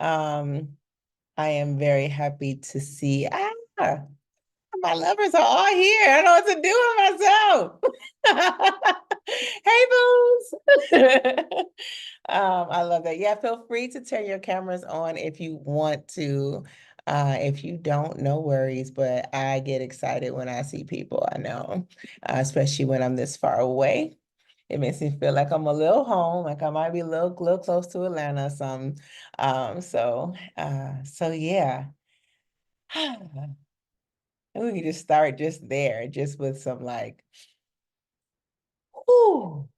Um, I am very happy to see. My lovers are all here. I don't know what to do with myself. Hey, booze. I love that. Yeah, feel free to turn your cameras on if you want to. If you don't, no worries. But I get excited when I see people I know, especially when I'm this far away. It makes me feel like I'm a little home, like I might be a little close to Atlanta or something. So yeah. And we can just start just there, just with some like, ooh,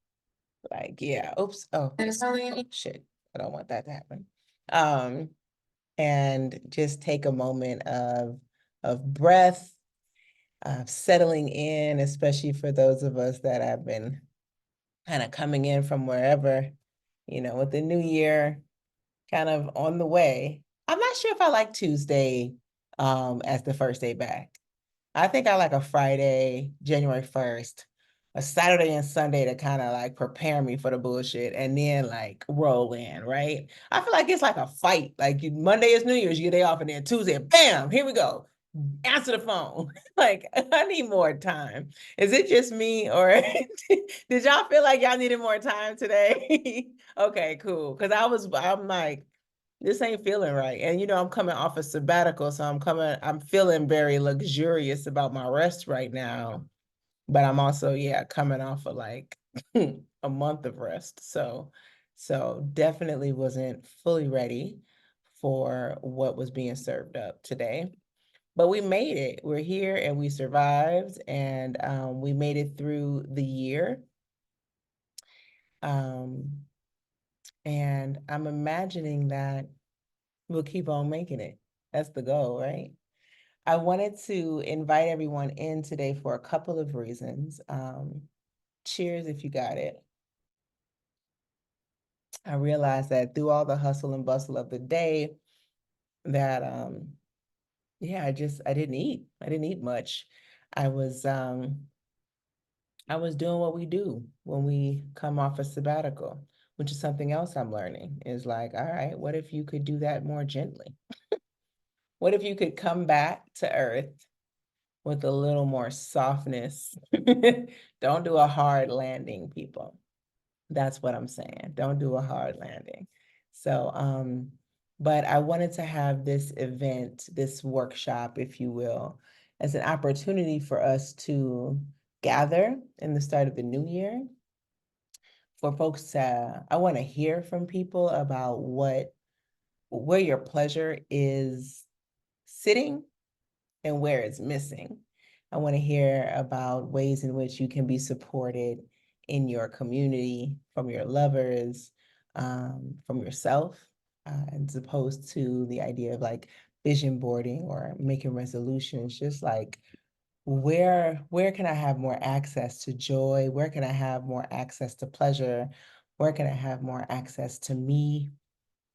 like, yeah, oops, oh, shit, I don't want that to happen. Um, and just take a moment of breath, settling in, especially for those of us that have been kind of coming in from wherever, with the new year kind of on the way. I'm not sure if I like Tuesday as the first day back. I think I like a Friday, January 1st, a Saturday and Sunday to kind of like prepare me for the bullshit and then like roll in, right? I feel like it's like a fight. Like Monday is New Year's, you get day off, and then Tuesday, bam, here we go. Answer the phone. Like, I need more time. Is it just me, or did y'all feel like y'all needed more time today? Okay, cool. Because I'm like, this ain't feeling right. And I'm coming off a sabbatical, so I'm feeling very luxurious about my rest right now. But I'm also, yeah, coming off of like a month of rest. So definitely wasn't fully ready for what was being served up today. But we made it. We're here and we survived, and we made it through the year. Um, and I'm imagining that we'll keep on making it. That's the goal, right? I wanted to invite everyone in today for a couple of reasons. Cheers if you got it. I realized that through all the hustle and bustle of the day, that yeah, I didn't eat. I didn't eat much. I was um I was doing what we do when we come off a sabbatical, which is something else I'm learning, is like, all right, what if you could do that more gently? What if you could come back to earth with a little more softness? Don't do a hard landing, people. That's what I'm saying. Don't do a hard landing. So, but I wanted to have this event, this workshop, if you will, as an opportunity for us to gather in the start of the new year, for folks to, I want to hear from people about where your pleasure is sitting and where it's missing. I want to hear about ways in which you can be supported in your community, from your lovers, from yourself, as opposed to the idea of like vision boarding or making resolutions. Just like, where can I have more access to joy? Where can I have more access to pleasure? Where can I have more access to me?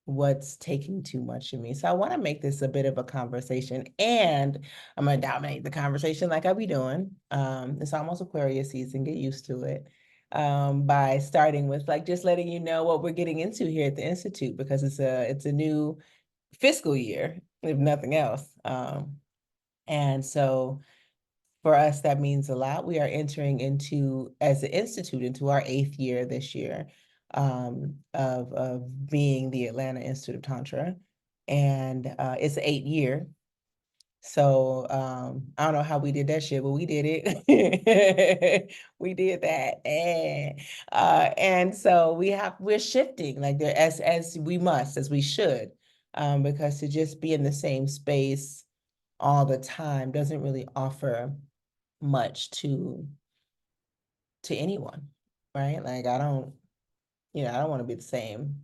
What's taking too much of me? So I want to make this a bit of a conversation, and I'm gonna dominate the conversation like I be doing. It's almost Aquarius season, get used to it. By starting with like just letting you know what we're getting into here at the Institute, because it's a new fiscal year, if nothing else. And so for us, that means a lot. We are entering into, as an institute, into our 8th year this year, of being the Atlanta Institute of Tantra. And it's an 8th year. So I don't know how we did that shit, but we did it. We did that. And so we're shifting like there, as we must, as we should, because to just be in the same space all the time doesn't really offer much to anyone, right? Like I don't want to be the same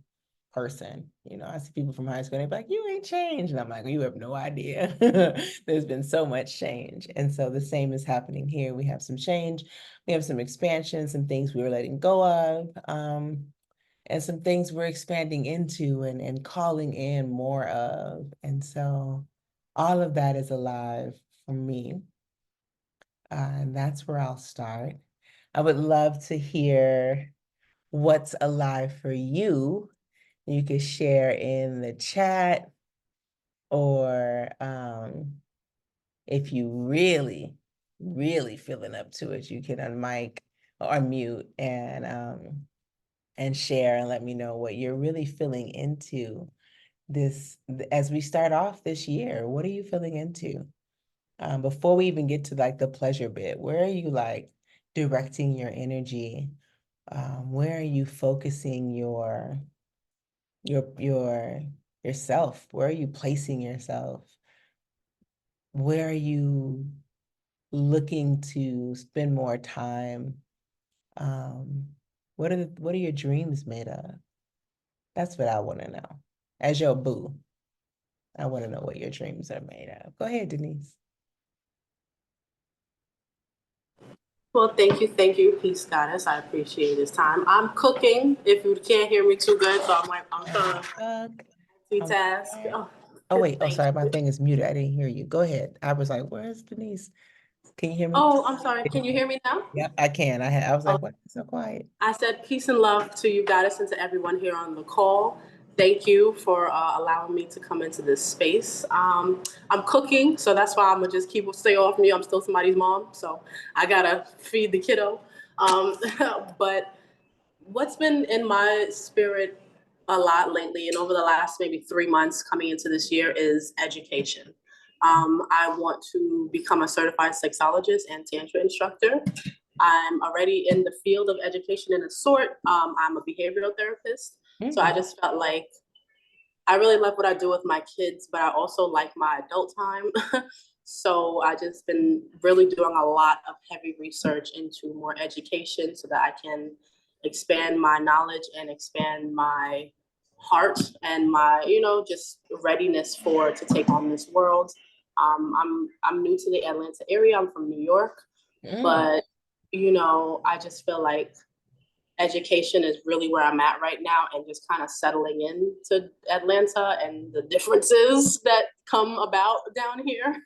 person. I see people from high school, and they're like, you ain't changed. And I'm like, you have no idea. There's been so much change. And so the same is happening here. We have some change, we have some expansion, some things we were letting go of, and some things we're expanding into and calling in more of. And so all of that is alive for me. And that's where I'll start. I would love to hear what's alive for you You could share in the chat, or if you really, really feeling up to it, you can unmic or unmute and share and let me know what you're really feeling into this as we start off this year. What are you feeling into? Before we even get to like the pleasure bit, where are you like directing your energy? Where are you focusing your yourself? Where are you placing yourself? Where are you looking to spend more time? What are your dreams made of? That's what I want to know. As your boo, I want to know what your dreams are made of. Go ahead, Denise. Well, thank you, Peace Goddess. I appreciate this time. I'm cooking. If you can't hear me too good, so I'm trying to multitask. Oh wait, oh Thank sorry, my you. thing is muted. I didn't hear you. Go ahead. I was like, where's Denise? Can you hear me? Oh, I'm sorry. Can you hear me now? Yep, I can. I was Oh, like, what? It's so quiet. I said peace and love to you, Goddess, and to everyone here on the call. Thank you for allowing me to come into this space. I'm cooking, so that's why I'm gonna just stay off me. I'm still somebody's mom, so I gotta feed the kiddo. Um, but what's been in my spirit a lot lately and over the last maybe 3 months coming into this year is education. I want to become a certified sexologist and tantra instructor. I'm already in the field of education in a sort. I'm a behavioral therapist. So I just felt like I really love what I do with my kids, but I also like my adult time. So I just been really doing a lot of heavy research into more education so that I can expand my knowledge and expand my heart and my, just readiness to take on this world. I'm new to the Atlanta area. I'm from New York, but I just feel like education is really where I'm at right now, and just kind of settling into Atlanta and the differences that come about down here.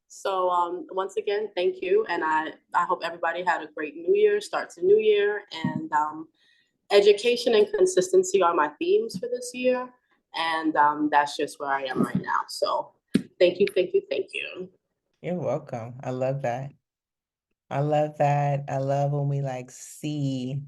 So once again, thank you. And I hope everybody had a great new year, starts a new year. And education and consistency are my themes for this year. And that's just where I am right now. So thank you, thank you, thank you. You're welcome. I love that. I love that. I love when we like see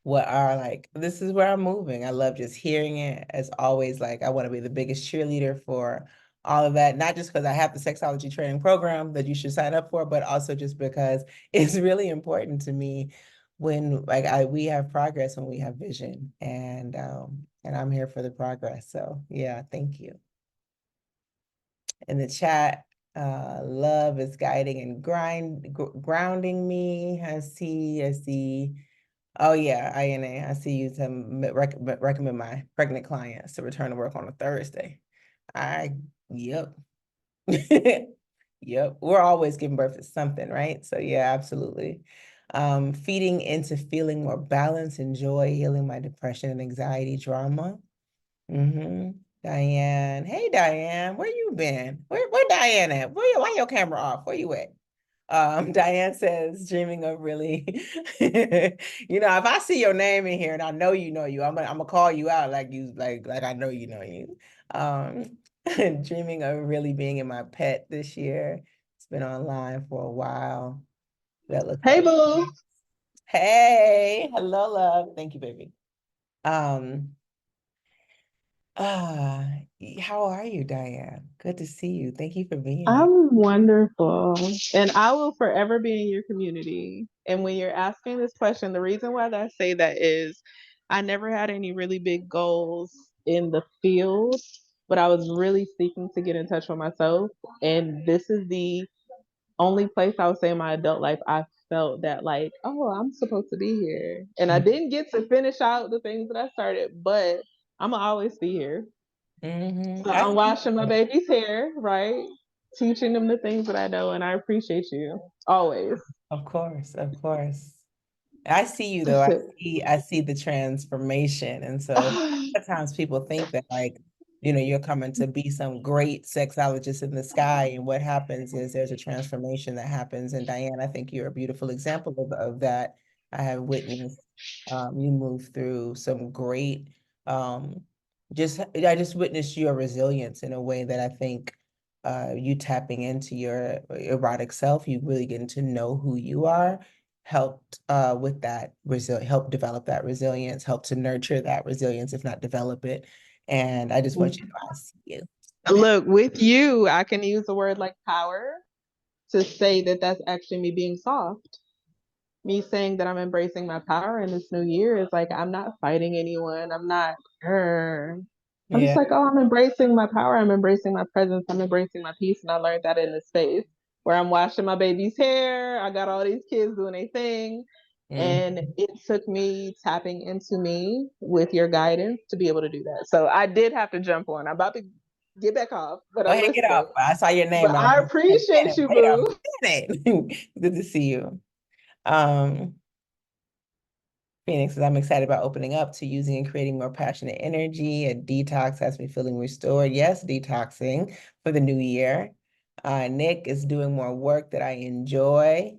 what are like, this is where I'm moving. I love just hearing it. As always, like I want to be the biggest cheerleader for all of that, not just because I have the sexology training program that you should sign up for, but also just because it's really important to me when we have progress when we have vision, and I'm here for the progress. So yeah, thank you. In the chat, love is guiding and grounding me. I see. Oh yeah, INA. I see you to recommend my pregnant clients to return to work on a Thursday. Yep. Yep. We're always giving birth to something, right? So yeah, absolutely. Feeding into feeling more balance and joy, healing my depression and anxiety drama. Diane. Hey, Diane, where you been? Where Diane at? Why your camera off? Where you at? Diane says, dreaming of really, if I see your name in here and I know you, I'm gonna call you out like I know you know you. Dreaming of really being in my pet this year. It's been online for a while. That looks Hey, like, boo. hey, hello, love. Thank you, baby. Um, how are you, Diane? Good to see you. Thank you for being here. I'm wonderful. And I will forever be in your community. And when you're asking this question, the reason why I say that is I never had any really big goals in the field, but I was really seeking to get in touch with myself. And this is the only place I would say in my adult life I felt that, like, oh, I'm supposed to be here. And I didn't get to finish out the things that I started, but I'm gonna always be here. So I'm washing my baby's hair, right? Teaching them the things that I know, and I appreciate you always. Of course, of course. I see you though. I see the transformation. And so sometimes people think that you're coming to be some great sexologist in the sky. And what happens is there's a transformation that happens. And Diane, I think you're a beautiful example of that. I have witnessed you move through some great I just witnessed your resilience in a way that I think you tapping into your erotic self, you really getting to know who you are, helped with that help develop that resilience, help to nurture that resilience, if not develop it. And I just want you to know I see you. Look, with you, I can use a word like power to say that that's actually me being soft. Me saying that I'm embracing my power in this new year is like, I'm not fighting anyone. I'm not, I'm just Yeah. like, oh, I'm embracing my power. I'm embracing my presence. I'm embracing my peace. And I learned that in this space where I'm washing my baby's hair. I got all these kids doing their thing. And it took me tapping into me with your guidance to be able to do that. So I did have to jump on. I'm about to get back off, but Go I'm ahead, get listening. off. I saw your name. But I'm I like, wait a appreciate minute, you, wait a boo. minute. Good to see you. Phoenix, I'm excited about opening up to using and creating more passionate energy. A detox has me feeling restored. Yes, detoxing for the new year. Nick is doing more work that I enjoy.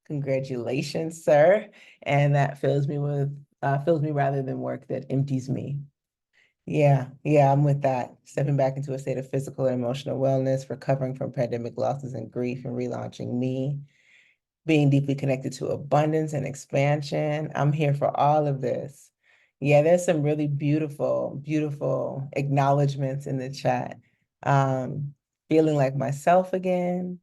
Congratulations, sir. And that fills me rather than work that empties me. Yeah, I'm with that. Stepping back into a state of physical and emotional wellness, recovering from pandemic losses and grief, and relaunching me, being deeply connected to abundance and expansion. I'm here for all of this. Yeah, there's some really beautiful, beautiful acknowledgments in the chat. Feeling like myself again.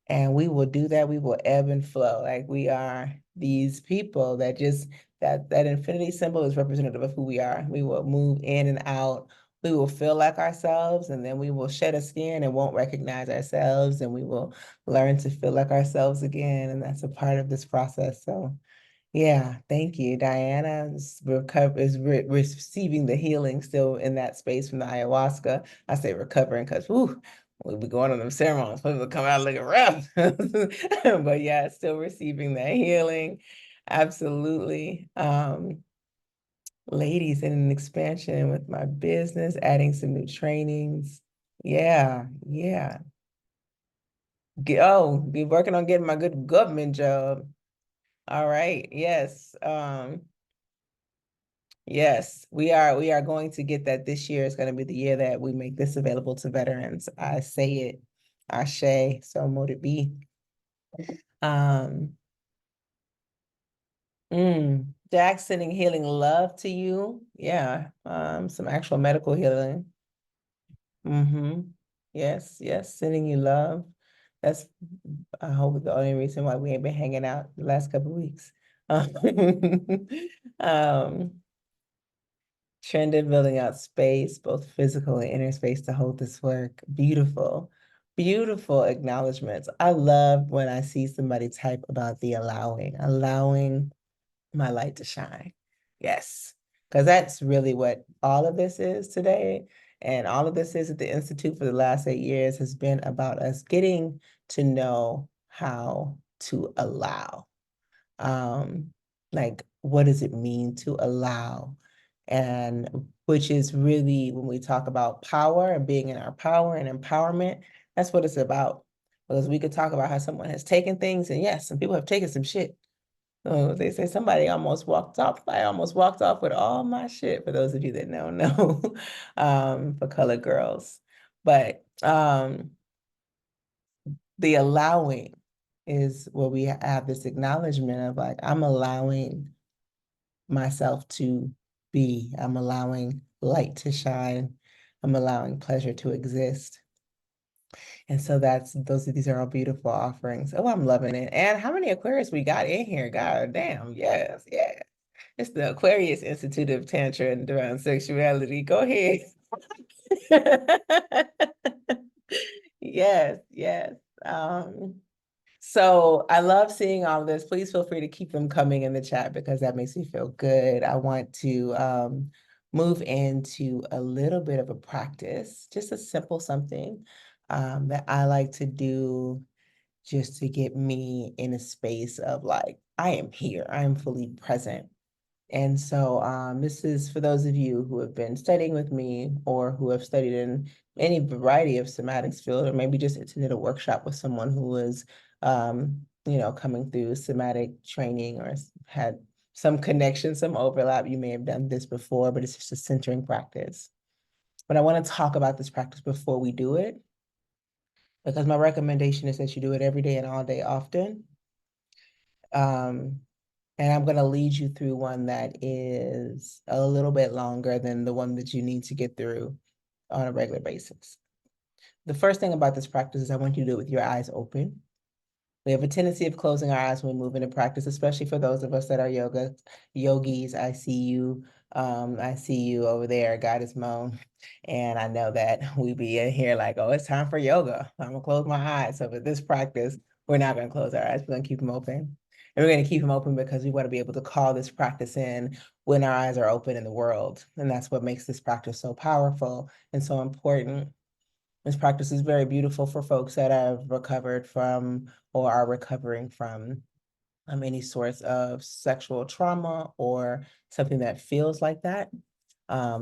And we will do that. We will ebb and flow. Like we are these people that just, that infinity symbol is representative of who we are. We will move in and out. We will feel like ourselves, and then we will shed a skin and won't recognize ourselves, and we will learn to feel like ourselves again. And that's a part of this process. So yeah, thank you. Diana receiving the healing still in that space from the ayahuasca. I say recovering because we'll be going on them ceremonies. People come out looking rough. But yeah, still receiving that healing. Absolutely. Ladies, in an expansion with my business, adding some new trainings. Yeah. Be working on getting my good government job. All right. Yes. Yes, we are going to get that this year. Is going to be the year that we make this available to veterans. I say it, Ashe, so mote it be. Um, Jack sending healing love to you. Yeah, some actual medical healing. Yes, sending you love. That's, I hope, the only reason why we ain't been hanging out the last couple of weeks. Um, Trend in building out space, both physical and inner space to hold this work. Beautiful, beautiful acknowledgments. I love when I see somebody type about the allowing my light to shine. Yes, because that's really what all of this is today. And all of this is at the Institute for the last 8 years has been about us getting to know how to allow. Like, what does it mean to allow? And which is really when we talk about power and being in our power and empowerment, that's what it's about. Because we could talk about how someone has taken things, and yes, some people have taken some shit. They say somebody almost walked off. I almost walked off with all my shit, for those of you that know, for colored girls. But the allowing is where we have this acknowledgement of like, I'm allowing myself to be, I'm allowing light to shine, I'm allowing pleasure to exist. And so these are all beautiful offerings. Oh, I'm loving it. And how many Aquarius we got in here? God damn, yes. It's the Aquarius Institute of Tantra and Divine Sexuality. Go ahead. Yes. So I love seeing all of this. Please feel free to keep them coming in the chat because that makes me feel good. I want to move into a little bit of a practice, just a simple something that I like to do just to get me in a space of like, I am here, I am fully present. And so this is for those of you who have been studying with me or who have studied in any variety of somatics field, or maybe just attended a workshop with someone who was, coming through somatic training or had some connection, some overlap. You may have done this before, but it's just a centering practice. But I want to talk about this practice before we do it, because my recommendation is that you do it every day and all day often. And I'm going to lead you through one that is a little bit longer than the one that you need to get through on a regular basis. The first thing about this practice is I want you to do it with your eyes open. We have a tendency of closing our eyes when we move into practice, especially for those of us that are yogis. I see you. I see you over there, Goddess Moan. And I know that we be in here like, oh, it's time for yoga. I'm gonna close my eyes. So with this practice, we're not gonna close our eyes. We're gonna keep them open. And we're gonna keep them open because we want to be able to call this practice in when our eyes are open in the world. And that's what makes this practice so powerful and so important. This practice is very beautiful for folks that have recovered from or are recovering from any sorts of sexual trauma or something that feels like that.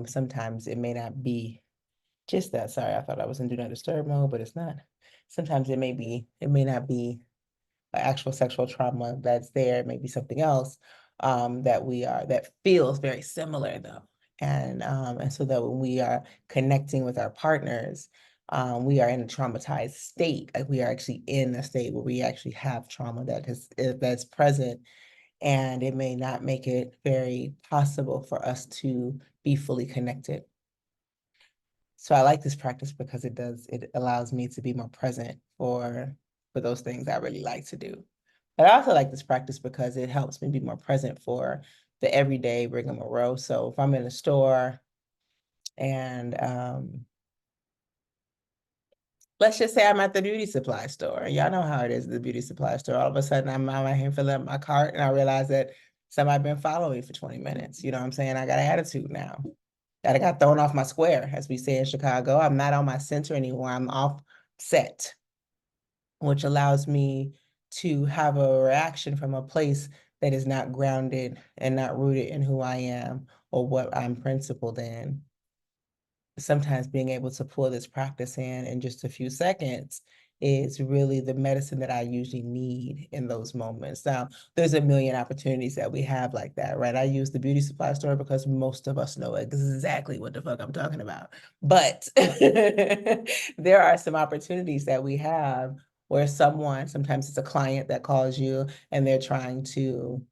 Sometimes it may not be just that. Sorry, I thought I was in do not disturb mode, but it's not. Sometimes it may not be actual sexual trauma that's there. It may be something else that feels very similar though. And so that when we are connecting with our partners, we are in a traumatized state. Like we are actually in a state where we actually have trauma that's present, and it may not make it very possible for us to be fully connected. So I like this practice because it allows me to be more present for those things I really like to do. But I also like this practice because it helps me be more present for the everyday rigmarole. So if I'm in a store and let's just say I'm at the beauty supply store. Y'all know how it is at the beauty supply store. All of a sudden I'm out here filling up my cart and I realize that somebody been following me for 20 minutes. You know what I'm saying? I got an attitude now. That I got thrown off my square, as we say in Chicago. I'm not on my center anymore. I'm offset, which allows me to have a reaction from a place that is not grounded and not rooted in who I am or what I'm principled in. Sometimes being able to pull this practice in just a few seconds is really the medicine that I usually need in those moments. Now, there's a million opportunities that we have like that, right? I use the beauty supply store because most of us know exactly what the fuck I'm talking about. But there are some opportunities that we have where sometimes it's a client that calls you and they're trying to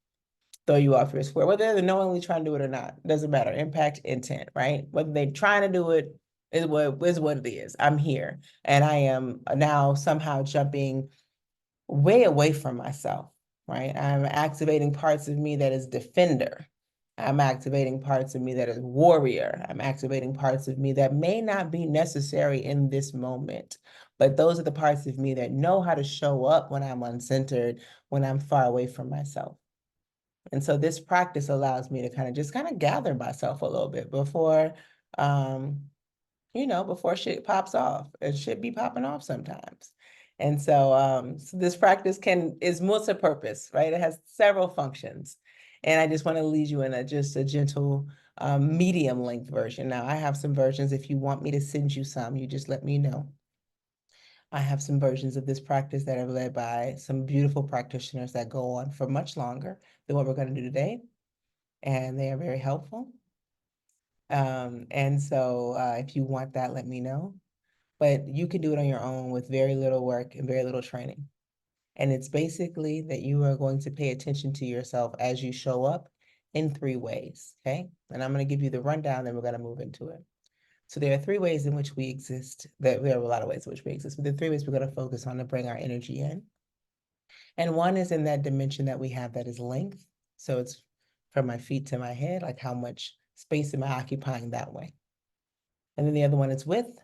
throw you off your square, whether they're knowingly trying to do it or not, doesn't matter. Impact, intent, right? Whether they're trying to do it is what it is. I'm here and I am now somehow jumping way away from myself, right? I'm activating parts of me that is defender. I'm activating parts of me that is warrior. I'm activating parts of me that may not be necessary in this moment, but those are the parts of me that know how to show up when I'm uncentered, when I'm far away from myself. And so this practice allows me to kind of gather myself a little bit before, um, before shit pops off. It should be popping off sometimes. And so this practice is multi-purpose, right? It has several functions. And I just want to lead you in just a gentle medium length version. Now I have some versions. If you want me to send you some, you just let me know. I have some versions of this practice that are led by some beautiful practitioners that go on for much longer than what we're going to do today. And they are very helpful. And so if you want that, let me know. But you can do it on your own with very little work and very little training. And it's basically that you are going to pay attention to yourself as you show up in 3 ways, okay? And I'm going to give you the rundown, then we're going to move into it. So there are 3 ways in which we exist. There are a lot of ways in which we exist, but the 3 ways we're going to focus on to bring our energy in. And one is in that dimension that we have that is length. So it's from my feet to my head, like how much space am I occupying that way? And then the other one is width.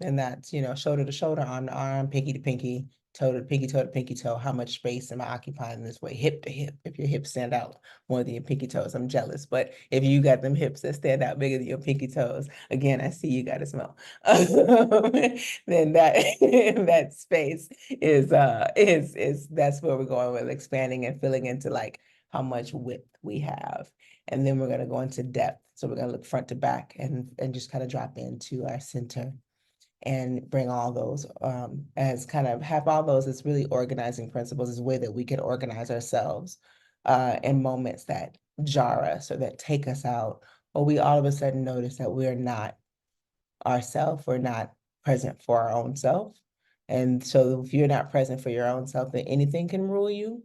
And that's, shoulder to shoulder, arm to arm, pinky to pinky, toe to pinky toe. How much space am I occupying this way? Hip to hip. If your hips stand out more than your pinky toes, I'm jealous. But if you got them hips that stand out bigger than your pinky toes, again, I see you got to smell. Then that space is that's where we're going with expanding and filling into like how much width we have. And then we're going to go into depth. So we're going to look front to back and just kind of drop into our center and bring all those as kind of have all those as really organizing principles, as a way that we can organize ourselves in moments that jar us or that take us out, or we all of a sudden notice that we're not ourself, we're not present for our own self. And so if you're not present for your own self, then anything can rule you.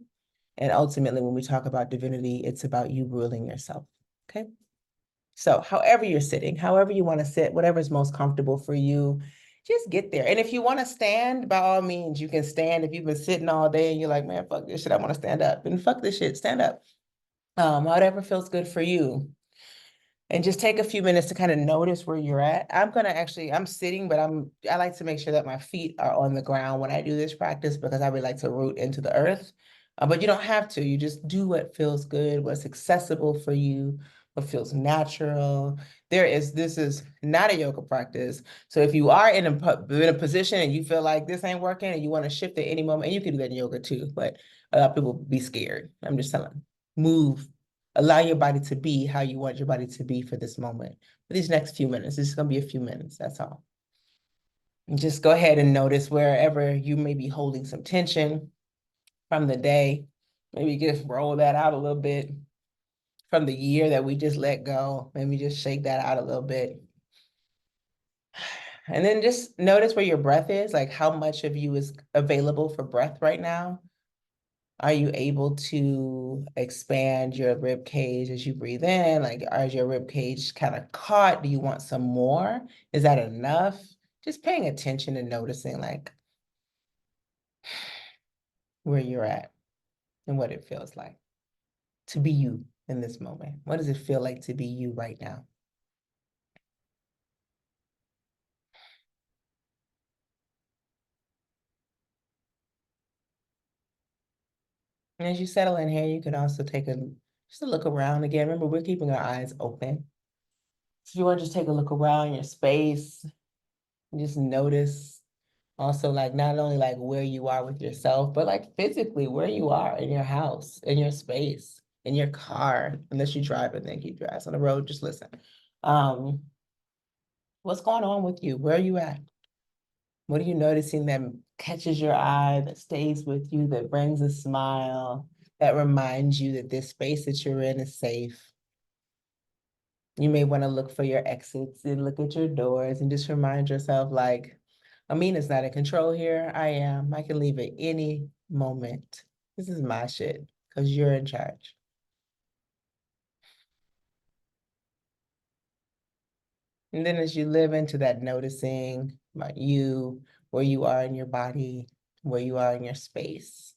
And ultimately, when we talk about divinity, it's about you ruling yourself. Okay. So however you're sitting, however you want to sit, whatever's most comfortable for you, just get there. And if you want to stand, by all means, you can stand. If you've been sitting all day and you're like, man, fuck this shit, I want to stand up. And fuck this shit, stand up. Whatever feels good for you. And just take a few minutes to kind of notice where you're at. I'm sitting, but I like to make sure that my feet are on the ground when I do this practice because I really like to root into the earth. But you don't have to. You just do what feels good, what's accessible for you, what feels natural. This is not a yoga practice. So if you are in a position and you feel like this ain't working and you want to shift at any moment, and you can do that in yoga too, but a lot of people be scared. I'm just telling, move. Allow your body to be how you want your body to be for this moment. For these next few minutes, this is going to be a few minutes, that's all. And just go ahead and notice wherever you may be holding some tension from the day. Maybe just roll that out a little bit from the year that we just let go. Maybe just shake that out a little bit. And then just notice where your breath is, like how much of you is available for breath right now. Are you able to expand your rib cage as you breathe in? Like, is your rib cage kind of caught? Do you want some more? Is that enough? Just paying attention and noticing like where you're at and what it feels like to be you in this moment. What does it feel like to be you right now? And as you settle in here, you can also just a look around again. Remember, we're keeping our eyes open. So if you want to just take a look around your space, and just notice also like not only like where you are with yourself, but like physically where you are in your house, in your space, in your car, unless you drive and then keep your eyes on the road, just listen. What's going on with you? Where are you at? What are you noticing that catches your eye, that stays with you, that brings a smile, that reminds you that this space that you're in is safe? You may want to look for your exits and look at your doors and just remind yourself like, Amina's not in control here. I am. I can leave at any moment. This is my shit because you're in charge. And then as you live into that noticing about you, where you are in your body, where you are in your space,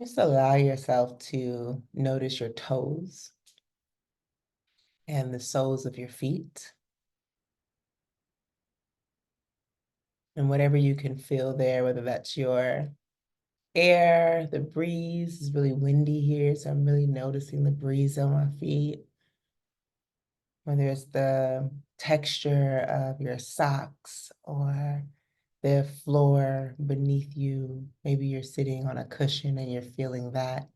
just allow yourself to notice your toes and the soles of your feet. And whatever you can feel there, whether that's your air, the breeze is really windy here, so I'm really noticing the breeze on my feet. Whether it's the texture of your socks or the floor beneath you, maybe you're sitting on a cushion and you're feeling that.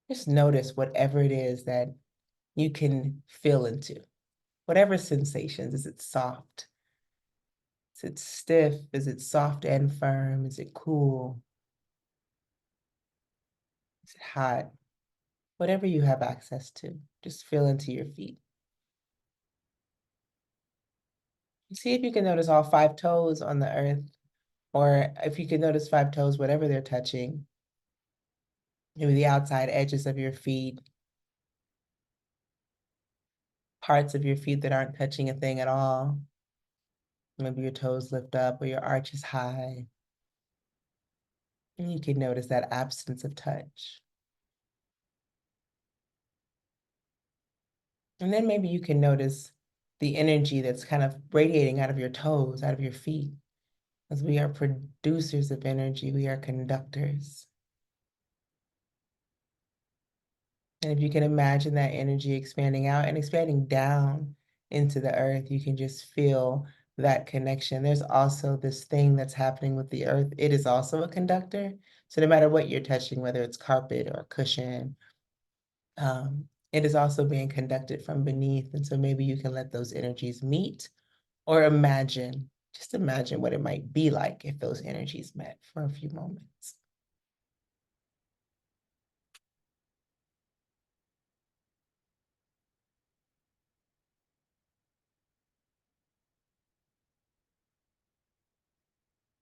Just notice whatever it is that you can feel into, whatever sensations. Is it soft? Is it stiff? Is it soft and firm? Is it cool? Is it hot? Whatever you have access to, just feel into your feet. See if you can notice all 5 toes on the earth, or if you can notice 5 toes, whatever they're touching. Maybe the outside edges of your feet, parts of your feet that aren't touching a thing at all. Maybe your toes lift up or your arch is high. And you can notice that absence of touch. And then maybe you can notice the energy that's kind of radiating out of your toes, out of your feet. As we are producers of energy, we are conductors. And if you can imagine that energy expanding out and expanding down into the earth, you can just feel that connection. There's also this thing that's happening with the earth. It is also a conductor. So no matter what you're touching, whether it's carpet or a cushion, it is also being conducted from beneath. And so maybe you can let those energies meet or just imagine what it might be like if those energies met for a few moments.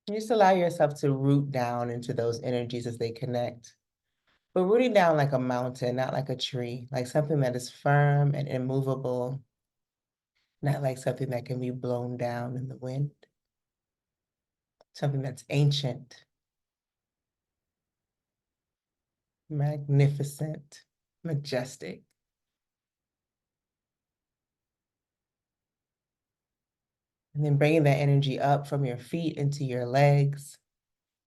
Just allow yourself to root down into those energies as they connect. But rooting down like a mountain, not like a tree, like something that is firm and immovable, not like something that can be blown down in the wind, something that's ancient, magnificent, majestic. And then bringing that energy up from your feet into your legs,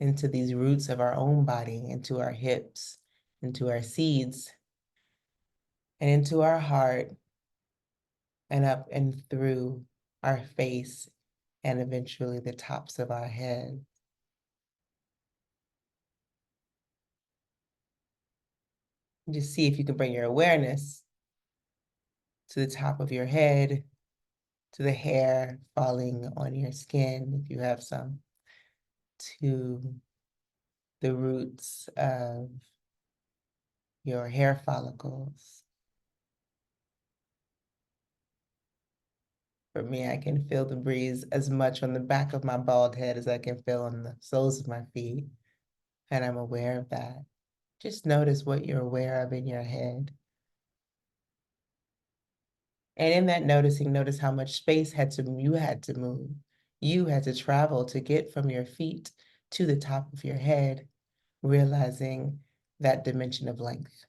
into these roots of our own body, into our hips, into our seeds, and into our heart, and up and through our face, and eventually the tops of our head. Just see if you can bring your awareness to the top of your head, to the hair falling on your skin, if you have some, to the roots of your hair follicles. For me, I can feel the breeze as much on the back of my bald head as I can feel on the soles of my feet, and I'm aware of that. Just notice what you're aware of in your head. And in that noticing, notice how much space you had to move. You had to travel to get from your feet to the top of your head, realizing that dimension of length.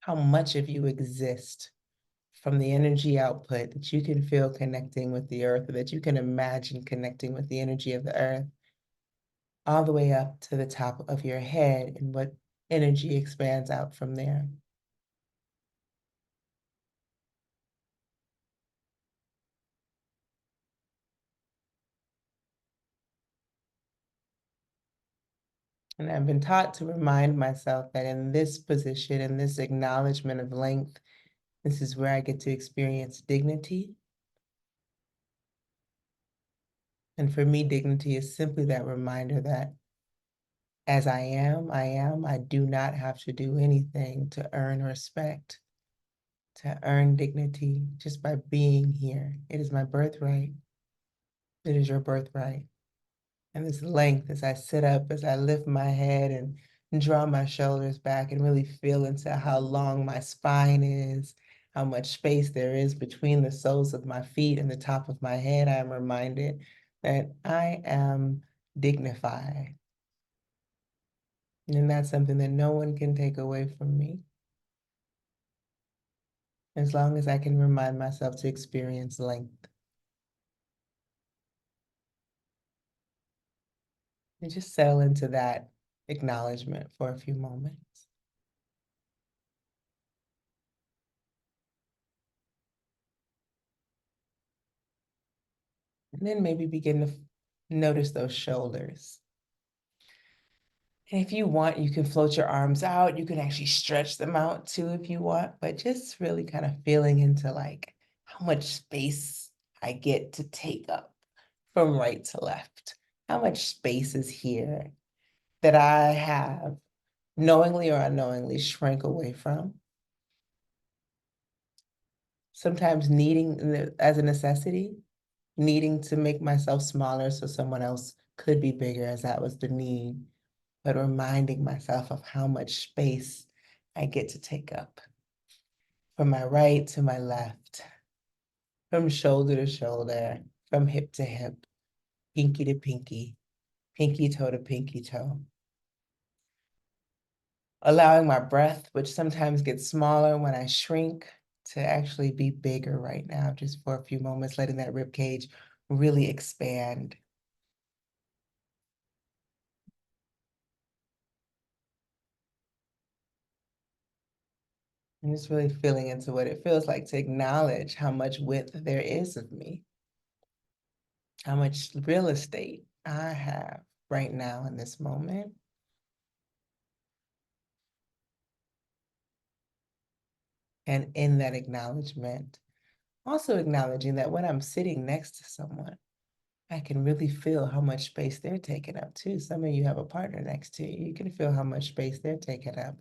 How much of you exist from the energy output that you can feel connecting with the earth, or that you can imagine connecting with the energy of the earth, all the way up to the top of your head, and what energy expands out from there. And I've been taught to remind myself that in this position, in this acknowledgement of length, this is where I get to experience dignity. And for me, dignity is simply that reminder that as I am, I am. I do not have to do anything to earn respect, to earn dignity, just by being here. It is my birthright. It is your birthright. And this length, as I sit up, as I lift my head and draw my shoulders back and really feel into how long my spine is, how much space there is between the soles of my feet and the top of my head, I am reminded that I am dignified. And that's something that no one can take away from me, as long as I can remind myself to experience length. And just settle into that acknowledgement for a few moments. And then maybe begin to notice those shoulders. And if you want, you can float your arms out. You can actually stretch them out too if you want, but just really kind of feeling into like how much space I get to take up from right to left. How much space is here that I have knowingly or unknowingly shrank away from. Sometimes needing as a necessity, needing to make myself smaller so someone else could be bigger, as that was the need, but reminding myself of how much space I get to take up from my right to my left, from shoulder to shoulder, from hip to hip, pinky to pinky toe to pinky toe. Allowing my breath, which sometimes gets smaller when I shrink, to actually be bigger right now, just for a few moments, letting that rib cage really expand. And just really feeling into what it feels like to acknowledge how much width there is of me, how much real estate I have right now in this moment. And in that acknowledgement, also acknowledging that when I'm sitting next to someone, I can really feel how much space they're taking up too. Some of you have a partner next to you. You can feel how much space they're taking up.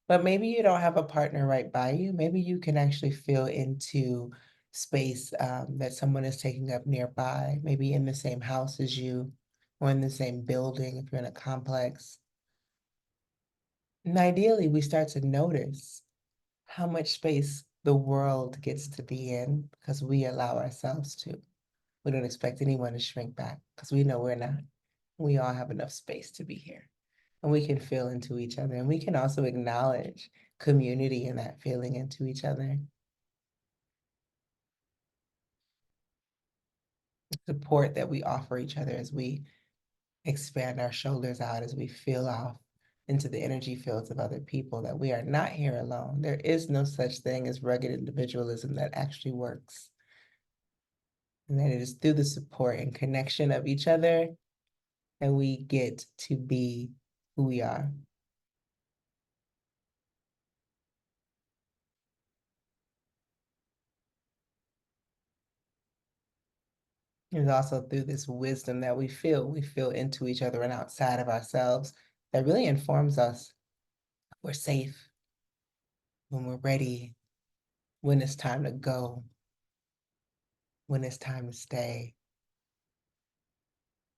But maybe you don't have a partner right by you. Maybe you can actually feel into space that someone is taking up nearby, maybe in the same house as you or in the same building if you're in a complex. And ideally, we start to notice how much space the world gets to be in because we allow ourselves to. We don't expect anyone to shrink back because we know we're not. We all have enough space to be here. And we can feel into each other. And we can also acknowledge community and that feeling into each other. Support that we offer each other as we expand our shoulders out, as we feel off into the energy fields of other people, that we are not here alone. There is no such thing as rugged individualism that actually works. And that it is through the support and connection of each other that we get to be who we are. It's also through this wisdom that we feel into each other and outside of ourselves that really informs us. We're safe when we're ready, when it's time to go, when it's time to stay.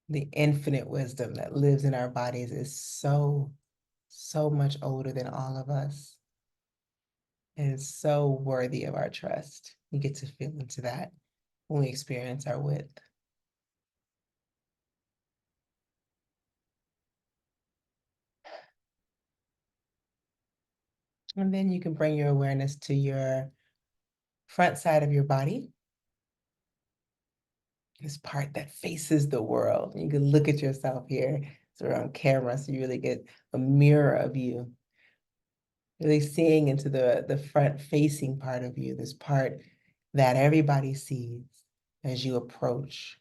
The infinite wisdom that lives in our bodies is so, so much older than all of us. And it's so worthy of our trust. We get to feel into that when we experience our width. And then you can bring your awareness to your front side of your body, this part that faces the world. You can look at yourself here. So we're on camera, so you really get a mirror of you, really seeing into the front facing part of you, this part that everybody sees as you approach.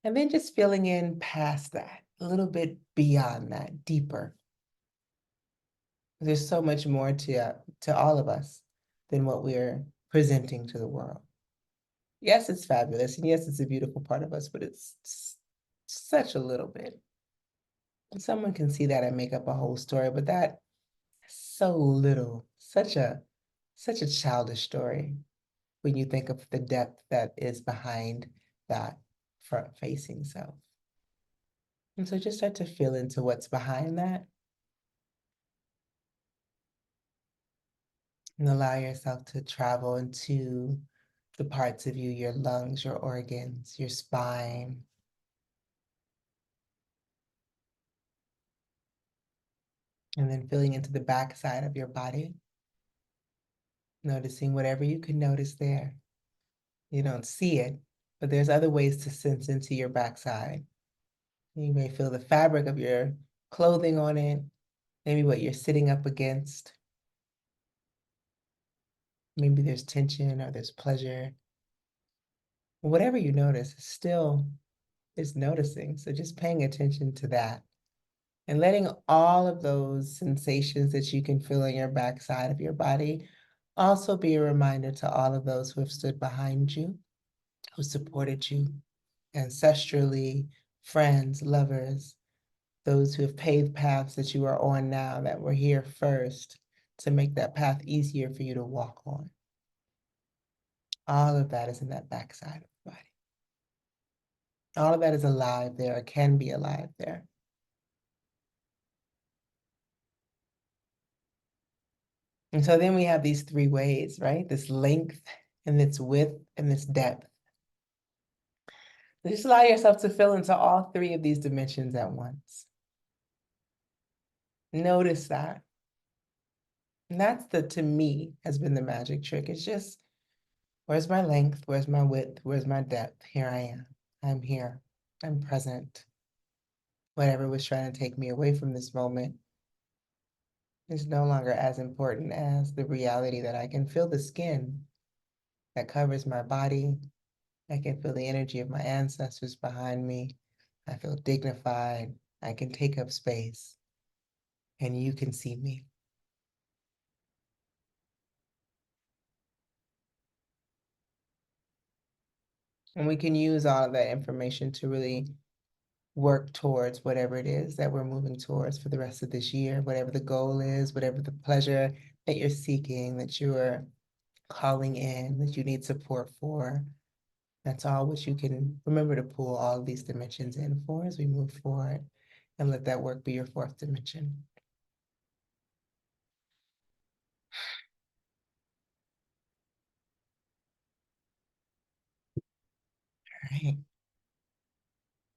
And then just filling in past that, a little bit beyond that, deeper. There's so much more to all of us than what we're presenting to the world. Yes, it's fabulous. And yes, it's a beautiful part of us, but it's such a little bit. And someone can see that and make up a whole story, but that is so little, such a childish story when you think of the depth that is behind that front facing self. And so just start to feel into what's behind that and allow yourself to travel into the parts of you, your lungs, your organs, your spine. And then feeling into the back side of your body, noticing whatever you can notice there. You don't see it, but there's other ways to sense into your backside. You may feel the fabric of your clothing on it, maybe what you're sitting up against. Maybe there's tension or there's pleasure. Whatever you notice still is noticing. So just paying attention to that and letting all of those sensations that you can feel on your backside of your body also be a reminder to all of those who have stood behind you, who supported you ancestrally, friends, lovers, those who have paved paths that you are on now that were here first to make that path easier for you to walk on. All of that is in that backside of the body. All of that is alive there, or can be alive there. And so then we have these three ways, right? This length and this width and this depth. So just allow yourself to feel into all three of these dimensions at once. Notice that. And that's to me, has been the magic trick. It's just, where's my length? Where's my width? Where's my depth? Here I am. I'm here. I'm present. Whatever was trying to take me away from this moment is no longer as important as the reality that I can feel the skin that covers my body. I can feel the energy of my ancestors behind me. I feel dignified. I can take up space, and you can see me. And we can use all of that information to really work towards whatever it is that we're moving towards for the rest of this year, whatever the goal is, whatever the pleasure that you're seeking, that you are calling in, that you need support for. That's all what you can remember to pull all of these dimensions in for as we move forward, and let that work be your fourth dimension. All right.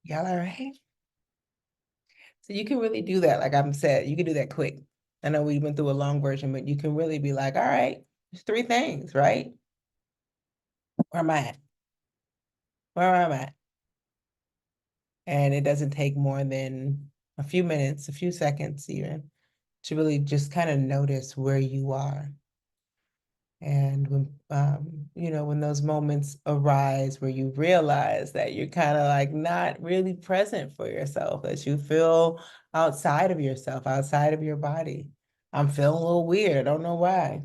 Y'all all right? So you can really do that. Like I'm said, you can do that quick. I know we went through a long version, but you can really be like, all right, there's three things, right? Where am I at? Where am I at? And it doesn't take more than a few minutes, a few seconds even, to really just kind of notice where you are. And when, when those moments arise where you realize that you're kind of like not really present for yourself, that you feel outside of yourself, outside of your body. I'm feeling a little weird. I don't know why.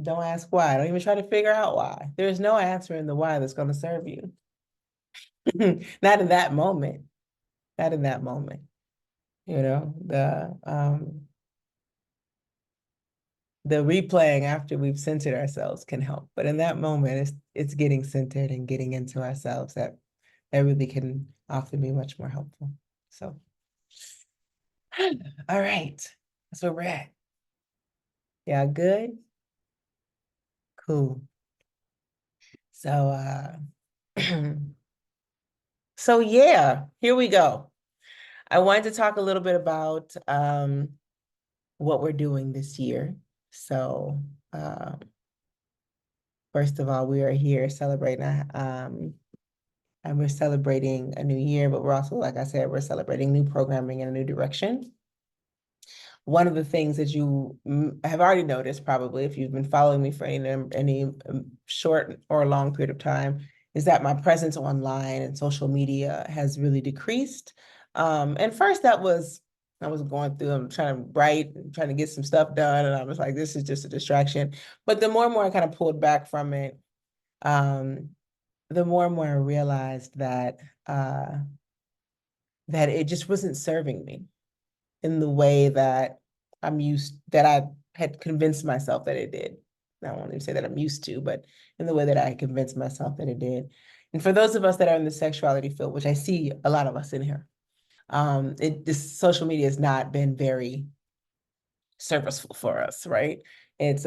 Don't ask why. Don't even try to figure out why. There's no answer in the why that's going to serve you. Not in that moment. Not in that moment. The replaying after we've centered ourselves can help. But in that moment, it's getting centered and getting into ourselves that really can often be much more helpful. So, all right, that's where we're at. Yeah, good? Cool. So, so yeah, here we go. I wanted to talk a little bit about what we're doing this year. So, first of all, we are here celebrating, and we're celebrating a new year, but we're also, like I said, we're celebrating new programming and a new direction. One of the things that you have already noticed, probably, if you've been following me for any short or long period of time, is that my presence online and social media has really decreased. And first I was going through, I'm trying to write and trying to get some stuff done, and I was like, this is just a distraction. But the more and more I kind of pulled back from it, the more and more I realized that that it just wasn't serving me in the way that that I had convinced myself that it did. I won't even say that I'm used to, but in the way that I convinced myself that it did. And for those of us that are in the sexuality field, which I see a lot of us in here, this social media has not been very serviceful for us, right? It's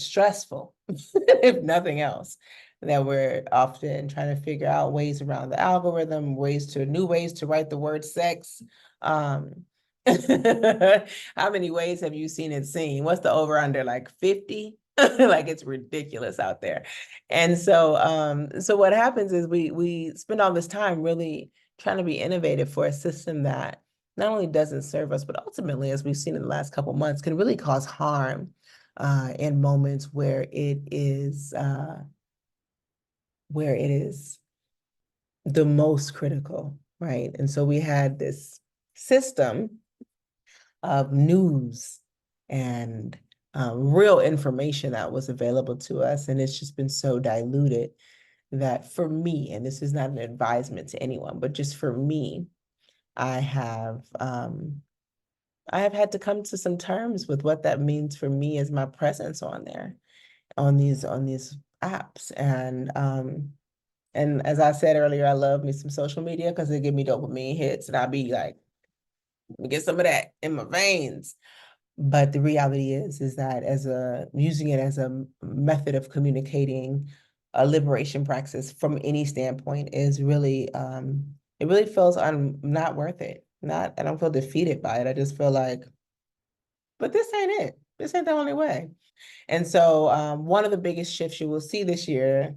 stressful, if nothing else, that we're often trying to figure out ways around the algorithm, new ways to write the word sex. Um, how many ways have you seen it seen? What's the over under, like 50? Like it's ridiculous out there. And so what happens is we spend all this time really trying to be innovative for a system that not only doesn't serve us, but ultimately, as we've seen in the last couple of months, can really cause harm in moments where it is the most critical, right? And so we had this system of news and real information that was available to us, and it's just been so diluted that for me, and this is not an advisement to anyone, but just for me, I have had to come to some terms with what that means for me as my presence on there, on these apps. And as I said earlier, I love me some social media because they give me dopamine hits, and I'll be like, let me get some of that in my veins. But the reality is that using it as a method of communicating a liberation practice from any standpoint is really, it really feels not worth it. I don't feel defeated by it. I just feel like, but this ain't it. This ain't the only way. And so one of the biggest shifts you will see this year,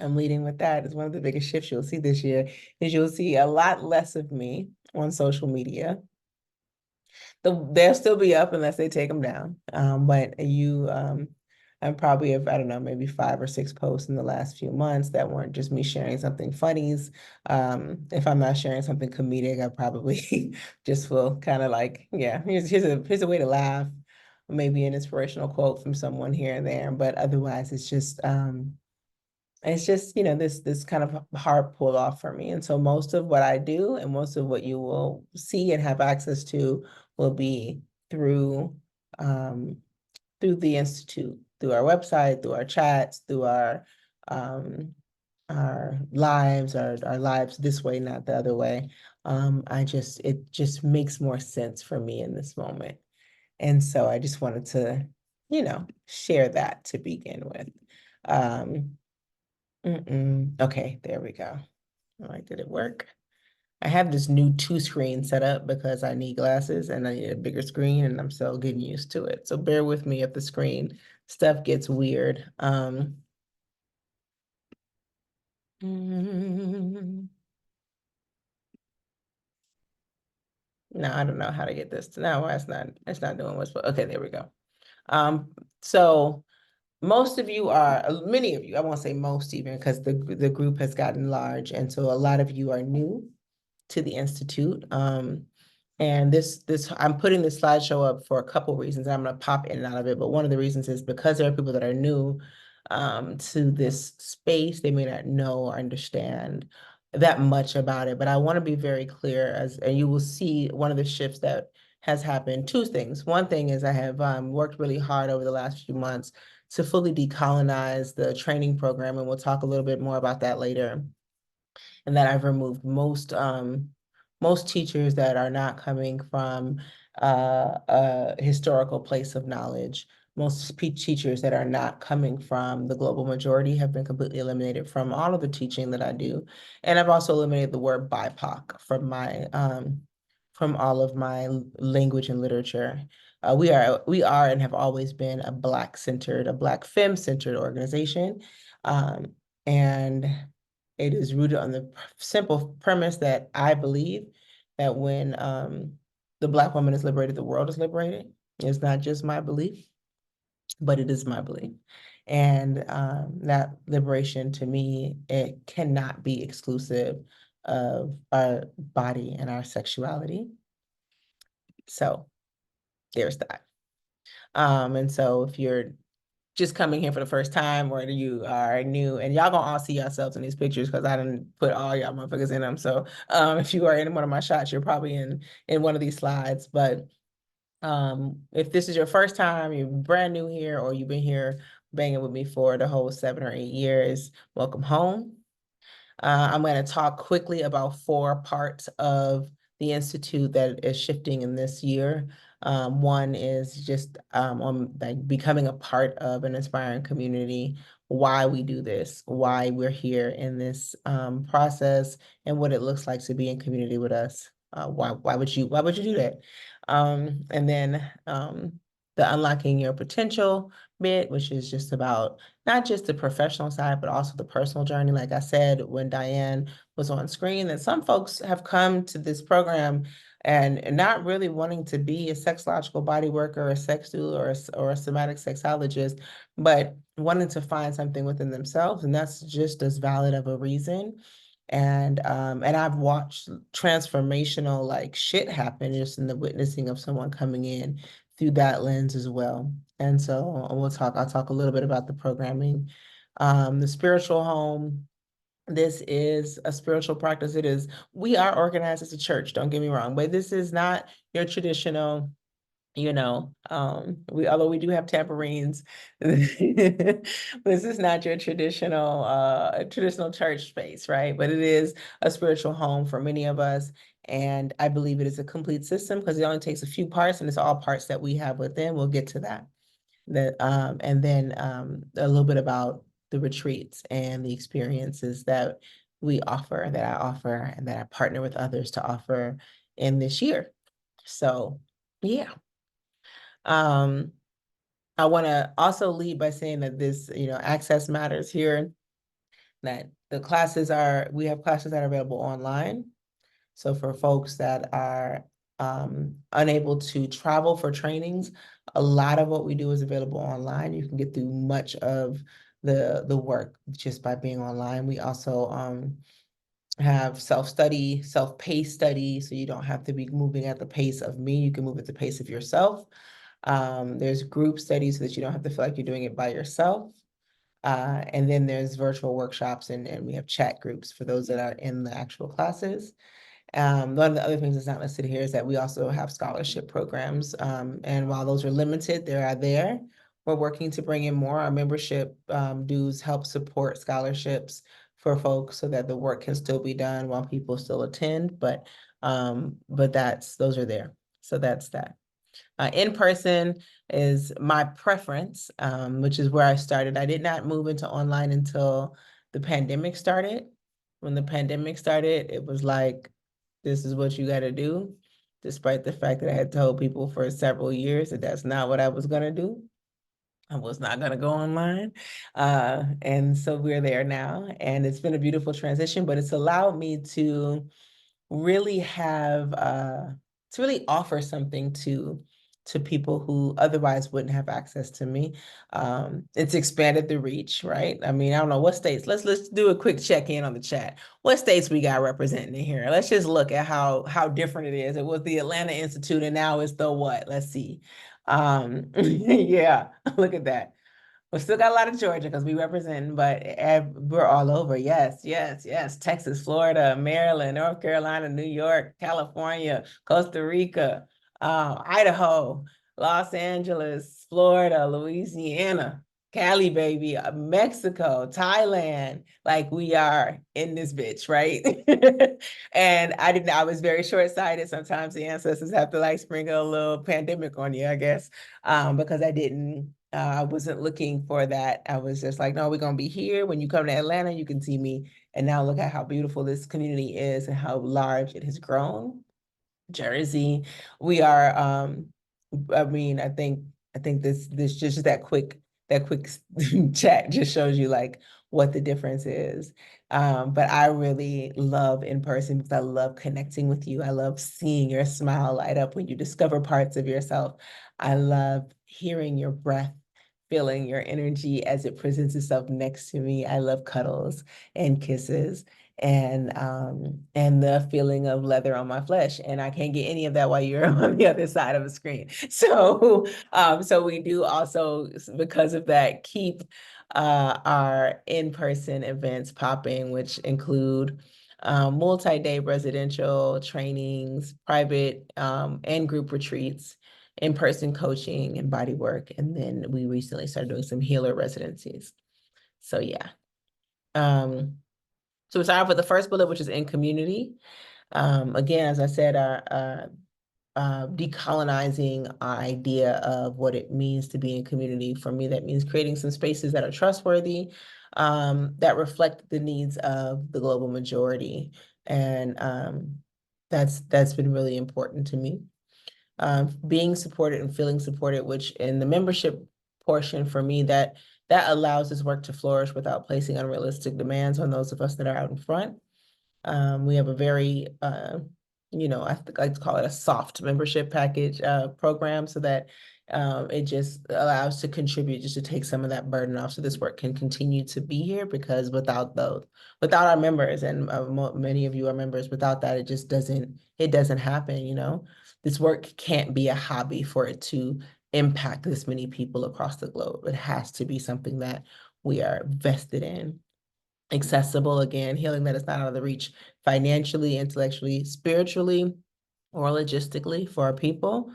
I'm leading with that, is one of the biggest shifts you'll see this year is you'll see a lot less of me on social media. They'll still be up unless they take them down. But I probably have, I don't know, maybe 5 or 6 posts in the last few months that weren't just me sharing something funnies. If I'm not sharing something comedic, I probably just will kind of like, yeah, here's a way to laugh, maybe an inspirational quote from someone here and there. But otherwise, it's just it's just, this kind of hard pull off for me. And so most of what I do and most of what you will see and have access to will be through the Institute, through our website, through our chats, through our lives, our lives this way, not the other way. It just makes more sense for me in this moment. And so I just wanted to, share that to begin with. Okay, there we go. All right, did it work? I have this new 2-screen setup because I need glasses and I need a bigger screen, and I'm still getting used to it. So bear with me if the screen stuff gets weird. No, I don't know how to get this to now. It's not doing what's, okay, there we go. So most of you are, many of you, I won't say most even, because the group has gotten large, and so a lot of you are new to the Institute. And I'm putting this slideshow up for a couple reasons. I'm going to pop in and out of it, but one of the reasons is because there are people that are new to this space. They may not know or understand that much about it, but I want to be very clear, and you will see one of the shifts that has happened. Two things. One thing is I have worked really hard over the last few months to fully decolonize the training program, and we'll talk a little bit more about that later. And that I've removed most teachers that are not coming from a historical place of knowledge. Most teachers that are not coming from the global majority have been completely eliminated from all of the teaching that I do. And I've also eliminated the word BIPOC from all of my language and literature. We are and have always been a Black-centered, a Black femme-centered organization. And it is rooted on the simple premise that I believe that when the Black woman is liberated, the world is liberated. It's not just my belief, but it is my belief. And that liberation, to me, it cannot be exclusive of our body and our sexuality. So there's that. And so if you're just coming here for the first time, or you are new, and y'all gonna all see yourselves in these pictures because I didn't put all y'all motherfuckers in them. So if you are in one of my shots, you're probably in one of these slides. But if this is your first time, you're brand new here, or you've been here banging with me for the whole 7 or 8 years, welcome home. I'm going to talk quickly about 4 parts of the Institute that is shifting in this year. One is just on like becoming a part of an inspiring community, why we do this, why we're here in this process, and what it looks like to be in community with us. Why would you do that? And then the unlocking your potential bit, which is just about not just the professional side, but also the personal journey. Like I said, when Diane was on screen, that some folks have come to this program and not really wanting to be a sexological body worker, or a sex doula, or a somatic sexologist, but wanting to find something within themselves. And that's just as valid of a reason. And I've watched transformational like shit happen just in the witnessing of someone coming in through that lens as well. And so I'll talk a little bit about the programming. The spiritual home, this is a spiritual practice. We are organized as a church, don't get me wrong, but this is not your traditional, although we do have tambourines, this is not your traditional church space, right? But it is a spiritual home for many of us. And I believe it is a complete system because it only takes a few parts, and it's all parts that we have within. We'll get to that. And then a little bit about the retreats and the experiences that we offer, that I offer, and that I partner with others to offer in this year. So, yeah. I want to also lead by saying that this, access matters here, that we have classes that are available online. So for folks that are unable to travel for trainings, a lot of what we do is available online. You can get through much of the work just by being online. We also have self-study, self-paced study, so you don't have to be moving at the pace of me. You can move at the pace of yourself. There's group studies so that you don't have to feel like you're doing it by yourself. And then there's virtual workshops and we have chat groups for those that are in the actual classes. One of the other things that's not listed here is that we also have scholarship programs. And while those are limited, they are there. We're working to bring in more. Our membership dues help support scholarships for folks so that the work can still be done while people still attend. But those are there. So that's that. In person is my preference, which is where I started. I did not move into online until the pandemic started. When the pandemic started, it was like, this is what you got to do, despite the fact that I had told people for several years that that's not what I was going to do. I was not going to go online. And so we're there now. And it's been a beautiful transition, but it's allowed me to really have to really offer something to people who otherwise wouldn't have access to me. It's expanded the reach, right? I mean, I don't know what states. Let's do a quick check-in on the chat. What states we got representing in here? Let's just look at how different it is. It was the Atlanta Institute, and now it's the what? Let's see. Yeah, look at that. We still got a lot of Georgia because we represent, but we're all over. Yes, yes, yes. Texas, Florida, Maryland, North Carolina, New York, California, Costa Rica, Idaho, Los Angeles, Florida, Louisiana, Cali, baby, Mexico, Thailand. Like we are in this bitch, right? And I was very short-sighted. Sometimes the ancestors have to like sprinkle a little pandemic on you, I guess, because I wasn't looking for that. I was just like, no, we're going to be here. When you come to Atlanta, you can see me. And now look at how beautiful this community is and how large it has grown. Jersey, we are, I mean, I think this just that quick chat just shows you like what the difference is. But I really love in person because I love connecting with you. I love seeing your smile light up when you discover parts of yourself. I love hearing your breath, feeling your energy as it presents itself next to me. I love cuddles and kisses and the feeling of leather on my flesh. And I can't get any of that while you're on the other side of a screen. So we do also, because of that, keep our in-person events popping, which include multi-day residential trainings, private and group retreats, in-person coaching and body work. And then we recently started doing some healer residencies. So yeah. So we start off with the first bullet, which is in community. Again, as I said, decolonizing our idea of what it means to be in community. For me, that means creating some spaces that are trustworthy, that reflect the needs of the global majority. And that's been really important to me. Being supported and feeling supported, which in the membership portion for me, that allows this work to flourish without placing unrealistic demands on those of us that are out in front. We have a very, I think I like to call it a soft membership package program so that it just allows to contribute, just to take some of that burden off so this work can continue to be here, because without our members, and many of you are members, without that, it doesn't happen. This work can't be a hobby for it to impact this many people across the globe. It has to be something that we are vested in. Accessible, again, healing that is not out of the reach financially, intellectually, spiritually, or logistically for our people.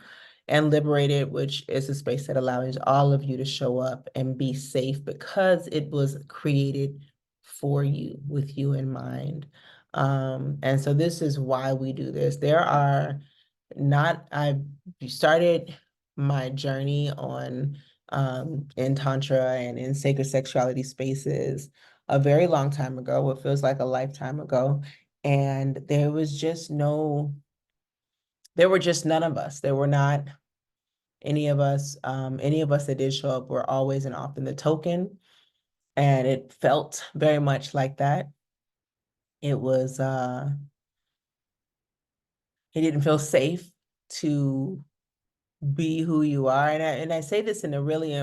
And liberated, which is a space that allows all of you to show up and be safe because it was created for you, with you in mind. And so this is why we do this. I started my journey on in Tantra and in sacred sexuality spaces a very long time ago, what feels like a lifetime ago. And there were just none of us. There were not any of us. Any of us that did show up were always and often the token. And it felt very much like that. It was, it didn't feel safe to be who you are. And I say this in a really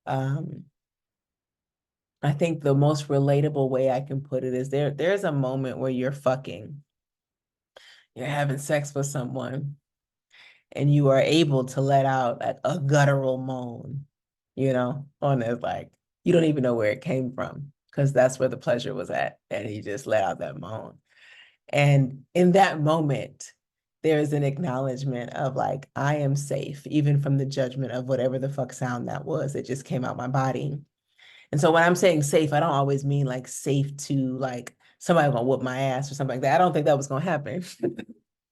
um, I think the most relatable way I can put it is there's a moment where you're having sex with someone and you are able to let out like a guttural moan, on this like You don't even know where it came from because that's where the pleasure was at. And he just let out that moan. And in that moment, there's an acknowledgement of like, I am safe, even from the judgment of whatever the fuck sound that was that just came out my body. And so when I'm saying safe, I don't always mean like safe to like somebody gonna whoop my ass or something like that. I don't think that was gonna happen.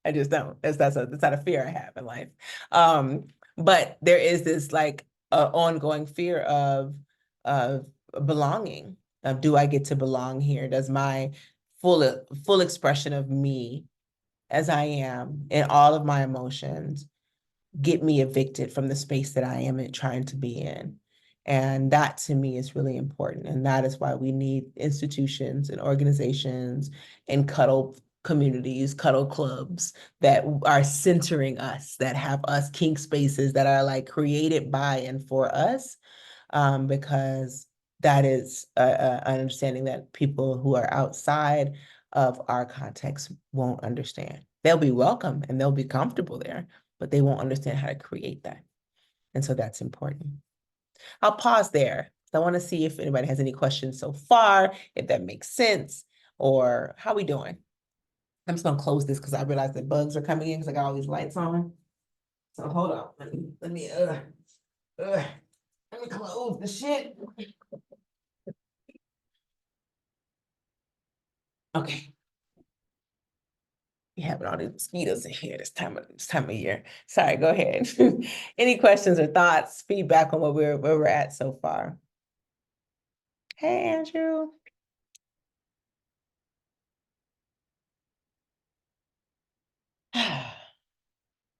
I just don't. That's not a fear I have in life. But there is this like ongoing fear of belonging. Of do I get to belong here? Does my full expression of me as I am in all of my emotions get me evicted from the space that I am trying to be in? And that to me is really important. And that is why we need institutions and organizations and cuddle communities, cuddle clubs that are centering us, that have us kink spaces that are like created by and for us, because that is an understanding that people who are outside of our context won't understand. They'll be welcome and they'll be comfortable there, but they won't understand how to create that. And so that's important. I'll pause there. I want to see if anybody has any questions so far, if that makes sense, or how we doing? I'm just gonna close this because I realize the bugs are coming in because I got all these lights on. So hold on. Let me close the shit. Okay. We having all these mosquitoes in here this time of year. Sorry, go ahead. Any questions or thoughts, feedback on where we're at so far? Hey, Andrew.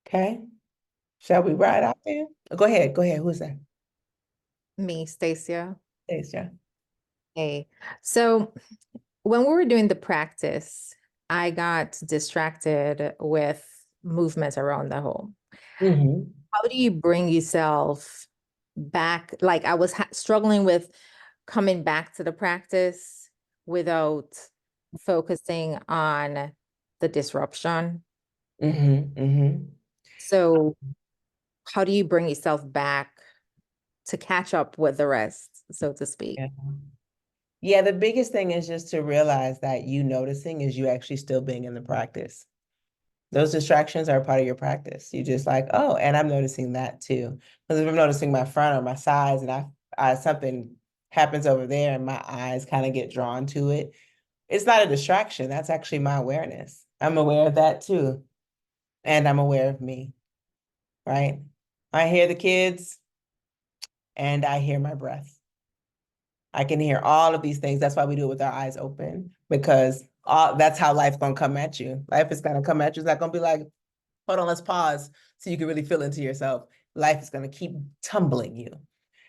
Okay. Shall we ride out there? Go ahead. Go ahead. Who's that? Me, Stacia. Thanks, John. Hey. So when we were doing the practice, I got distracted with movements around the home. Mm-hmm. How do you bring yourself back? Like I was struggling with coming back to the practice without focusing on the disruption. Mm-hmm. Mm-hmm. So how do you bring yourself back to catch up with the rest, so to speak? Yeah. Yeah, the biggest thing is just to realize that you noticing is you actually still being in the practice. Those distractions are part of your practice. You just like, oh, and I'm noticing that too. Because if I'm noticing my front or my sides and I something happens over there and my eyes kind of get drawn to it, it's not a distraction. That's actually my awareness. I'm aware of that too. And I'm aware of me, right? I hear the kids and I hear my breath. I can hear all of these things. That's why we do it with our eyes open, because that's how life's gonna come at you. Life is gonna come at you. It's not gonna be like, hold on, let's pause so you can really feel into yourself. Life is gonna keep tumbling you.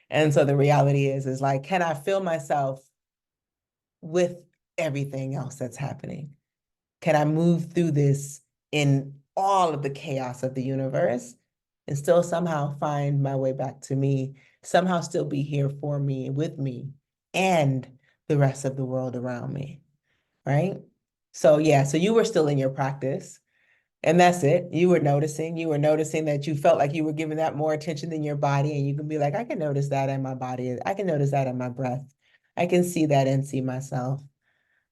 And so the reality is like, can I feel myself with everything else that's happening? Can I move through this in all of the chaos of the universe and still somehow find my way back to me, somehow still be here for me, with me, and the rest of the world around me, right? So yeah, so you were still in your practice. And that's it. You were noticing that you felt like you were giving that more attention than your body. And you can be like, I can notice that in my body. I can notice that in my breath. I can see that and see myself.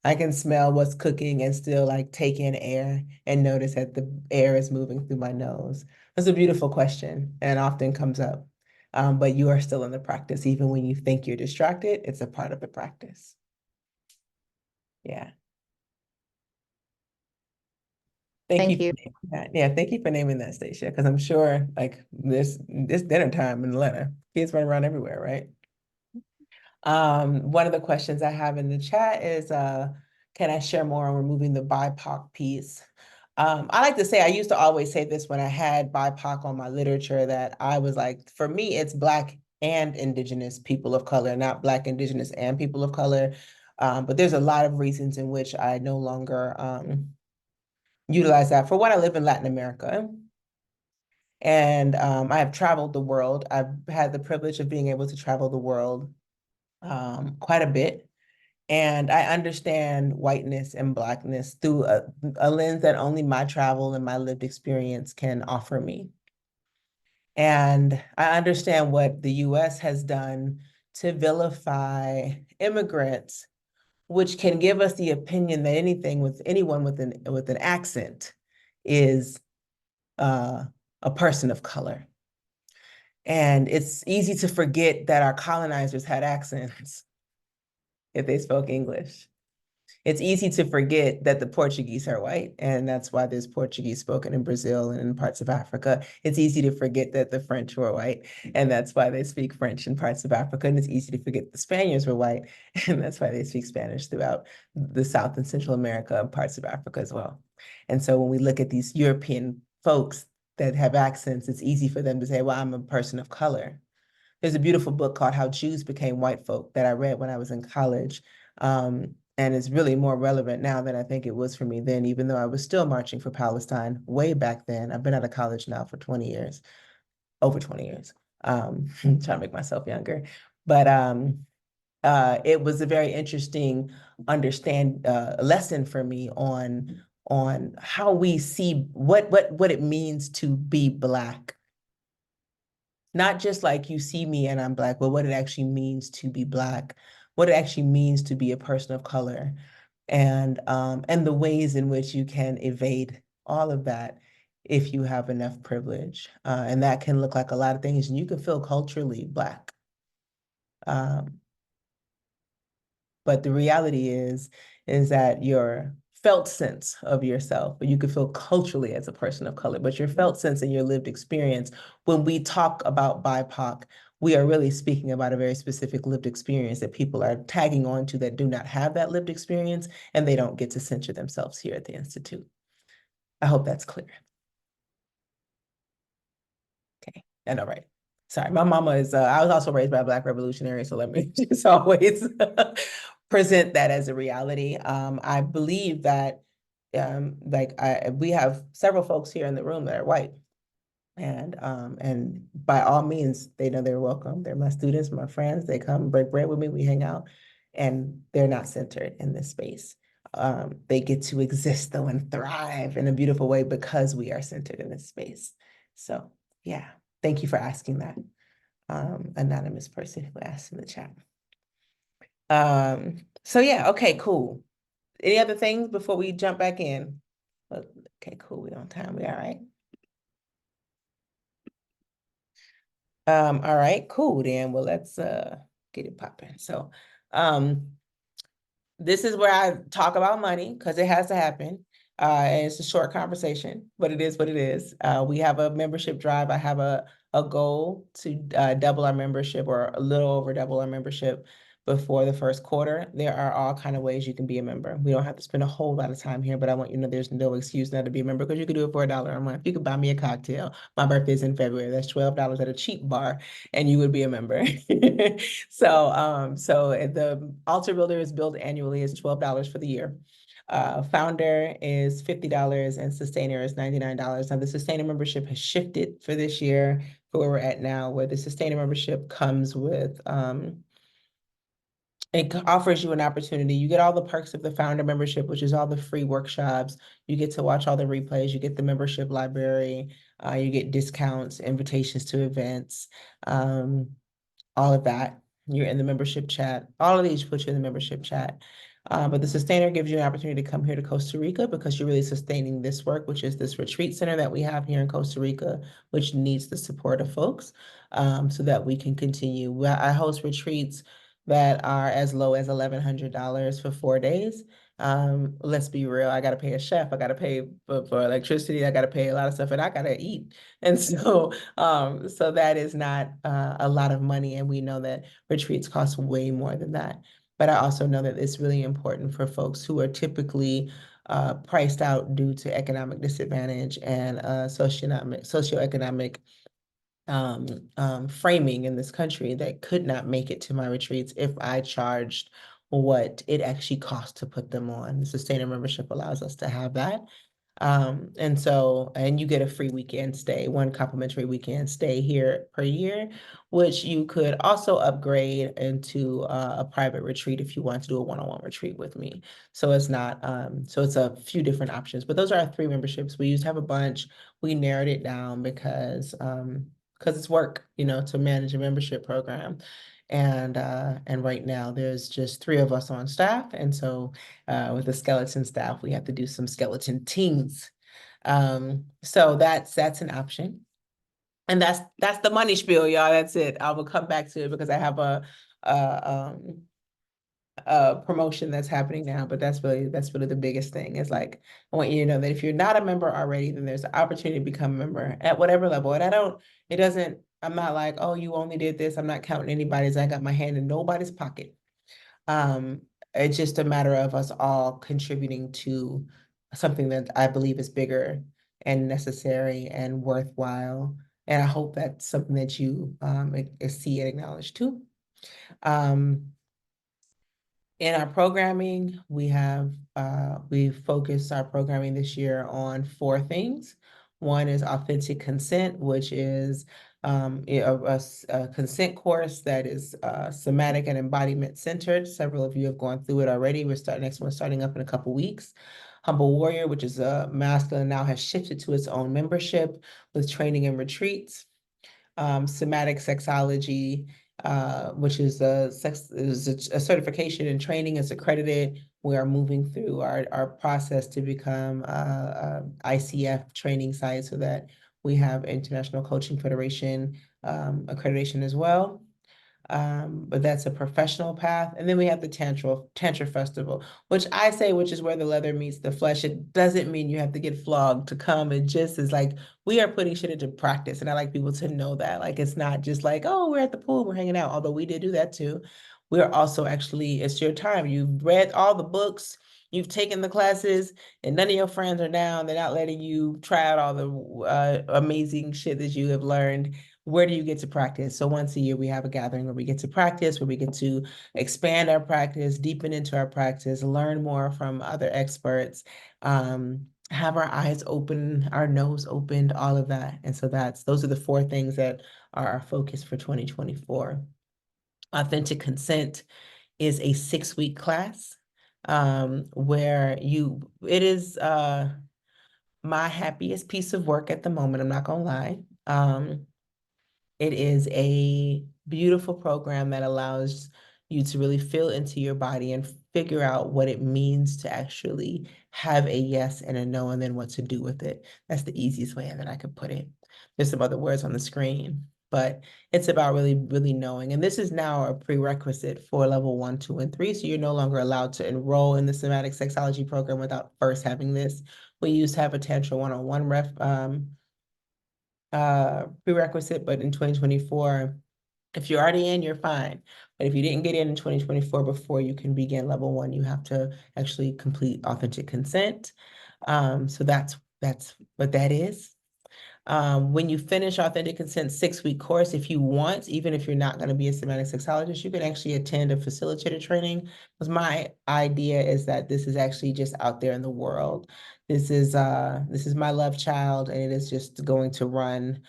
I can smell what's cooking and still like take in air and notice that the air is moving through my nose. That's a beautiful question and often comes up. But you are still in the practice. Even when you think you're distracted, it's a part of the practice. Yeah. Thank you. For naming that. Yeah, thank you for naming that, Stacia, because I'm sure like this dinner time in Atlanta, kids run around everywhere, right? One of the questions I have in the chat is, can I share more on removing the BIPOC piece? I like to say, I used to always say this when I had BIPOC on my literature, that I was like, for me, it's Black and Indigenous people of color, not Black, Indigenous, and people of color. But there's a lot of reasons in which I no longer utilize that. For one, I live in Latin America. And I have traveled the world. I've had the privilege of being able to travel the world quite a bit. And I understand whiteness and Blackness through a lens that only my travel and my lived experience can offer me. And I understand what the US has done to vilify immigrants, which can give us the opinion that anyone with an accent is a person of color. And it's easy to forget that our colonizers had accents if they spoke English. It's easy to forget that the Portuguese are white, and that's why there's Portuguese spoken in Brazil and in parts of Africa. It's easy to forget that the French were white, and that's why they speak French in parts of Africa. And it's easy to forget the Spaniards were white, and that's why they speak Spanish throughout the South and Central America and parts of Africa as well. And so when we look at these European folks that have accents, it's easy for them to say, well, I'm a person of color. There's a beautiful book called How Jews Became White Folk that I read when I was in college. And it's really more relevant now than I think it was for me then, even though I was still marching for Palestine way back then. I've been out of college now for 20 years, over 20 years. I'm trying to make myself younger. But it was a very interesting lesson for me on how we see what it means to be Black. Not just like you see me and I'm Black, but what it actually means to be Black, what it actually means to be a person of color, and the ways in which you can evade all of that if you have enough privilege. And that can look like a lot of things, and you can feel culturally Black. But the reality is that your felt sense of yourself, but you could feel culturally as a person of color, but your felt sense and your lived experience, when we talk about BIPOC, we are really speaking about a very specific lived experience that people are tagging on to that do not have that lived experience, and they don't get to censor themselves here at the Institute. I hope that's clear. Okay, and all right. Sorry, my mama is, I was also raised by a Black revolutionary, so let me just always present that as a reality. I believe that we have several folks here in the room that are white. And by all means, they know they're welcome. They're my students, my friends. They come break bread with me, we hang out, and they're not centered in this space. They get to exist though and thrive in a beautiful way because we are centered in this space. So yeah, thank you for asking that. Anonymous person who asked in the chat. So yeah, okay, cool. Any other things before we jump back in? Okay, cool, we on time, we all right? All right, cool then. Well, let's get it popping. So this is where I talk about money because it has to happen. And it's a short conversation, but it is what it is. We have a membership drive. I have a goal to double our membership, or a little over double our membership before the first quarter. There are all kind of ways you can be a member. We don't have to spend a whole lot of time here, but I want you to know there's no excuse not to be a member, because you could do it for $1 a month. You could buy me a cocktail. My birthday's in February. That's $12 at a cheap bar, and you would be a member. So the Altar Builder is billed annually. It's $12 for the year. Founder is $50 and Sustainer is $99. Now the Sustainer membership has shifted for this year for where we're at now, where the Sustainer membership comes with it offers you an opportunity. You get all the perks of the founder membership, which is all the free workshops. You get to watch all the replays. You get the membership library. You get discounts, invitations to events, all of that. You're in the membership chat. All of these put you in the membership chat. But the Sustainer gives you an opportunity to come here to Costa Rica, because you're really sustaining this work, which is this retreat center that we have here in Costa Rica, which needs the support of folks, so that we can continue. I host retreats that are as low as $1,100 for 4 days. Let's be real, I got to pay a chef, I got to pay for electricity, I got to pay a lot of stuff, and I got to eat. And so that is not a lot of money. And we know that retreats cost way more than that. But I also know that it's really important for folks who are typically priced out due to economic disadvantage and socioeconomic framing in this country, that could not make it to my retreats if I charged what it actually costs to put them on. The Sustainer membership allows us to have that. And you get a free weekend stay, one complimentary weekend stay here per year, which you could also upgrade into a private retreat if you want to do a one-on-one retreat with me. So it's not, so it's a few different options, but those are our 3 memberships. We used to have a bunch. We narrowed it down because because it's work, you know, to manage a membership program. And right now there's just 3 of us on staff. And so with the skeleton staff, we have to do some skeleton teams. So that's an option. And that's the money spiel, y'all. That's it. I will come back to it because I have a promotion that's happening now, but that's really the biggest thing. Is like, I want you to know that if you're not a member already, then there's an opportunity to become a member at whatever level. And I'm not like, oh, you only did this. I'm not counting anybody's. I got my hand in nobody's pocket. It's just a matter of us all contributing to something that I believe is bigger and necessary and worthwhile. And I hope that's something that you see and acknowledge too. In our programming, we've focused our programming this year on 4 things. One is authentic consent, which is a consent course that is somatic and embodiment centered. Several of you have gone through it already. Next one's starting up in a couple weeks. Humble Warrior, which is a masculine, now has shifted to its own membership with training and retreats. Somatic sexology, which is a certification and training, is accredited. We are moving through our process to become ICF training site so that we have International Coaching Federation accreditation as well. But that's a professional path. And then we have the Tantra Festival, which is where the leather meets the flesh. It doesn't mean you have to get flogged to come. It just is like, we are putting shit into practice. And I like people to know that. Like, it's not just like, oh, we're at the pool, we're hanging out. Although we did do that too. We're also actually, it's your time. You've read all the books, you've taken the classes, and none of your friends are down. They're not letting you try out all the amazing shit that you have learned. Where do you get to practice? So once a year, we have a gathering where we get to practice, where we get to expand our practice, deepen into our practice, learn more from other experts, have our eyes open, our nose opened, all of that. And so those are the 4 things that are our focus for 2024. Authentic Consent is a 6-week class where it is my happiest piece of work at the moment. I'm not gonna lie. It is a beautiful program that allows you to really feel into your body and figure out what it means to actually have a yes and a no, and then what to do with it. That's the easiest way that I could put it. There's some other words on the screen, but it's about really, really knowing. And this is now a prerequisite for level 1, 2, and 3. So you're no longer allowed to enroll in the somatic sexology program without first having this. We used to have a Tantra 101 prerequisite, but in 2024, if you're already in, you're fine. But if you didn't get in 2024 before you can begin level 1, you have to actually complete authentic consent. So that's what that is. When you finish authentic consent 6-week course, if you want, even if you're not going to be a somatic sexologist, you can actually attend a facilitator training. Because my idea is that this is actually just out there in the world. This is my love child, and it is just going to run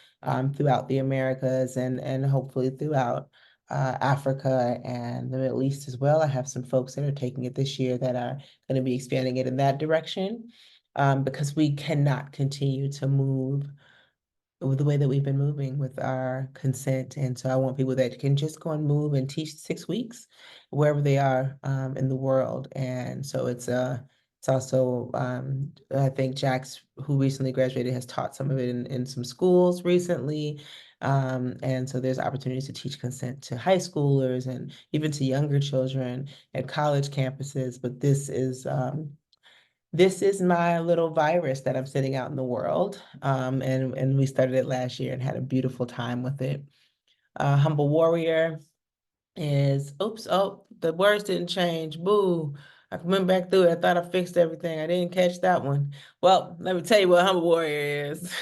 throughout the Americas and hopefully throughout Africa and the Middle East as well. I have some folks that are taking it this year that are going to be expanding it in that direction, because we cannot continue to move with the way that we've been moving with our consent. And so I want people that can just go and move and teach 6 weeks wherever they are in the world. And so it's also, I think Jax, who recently graduated, has taught some of it in some schools recently. And so there's opportunities to teach consent to high schoolers and even to younger children at college campuses. But this is my little virus that I'm sending out in the world. And we started it last year and had a beautiful time with it. Humble Warrior is, the words didn't change. Boo. I went back through it. I thought I fixed everything. I didn't catch that one. Well, let me tell you what Humble Warrior is.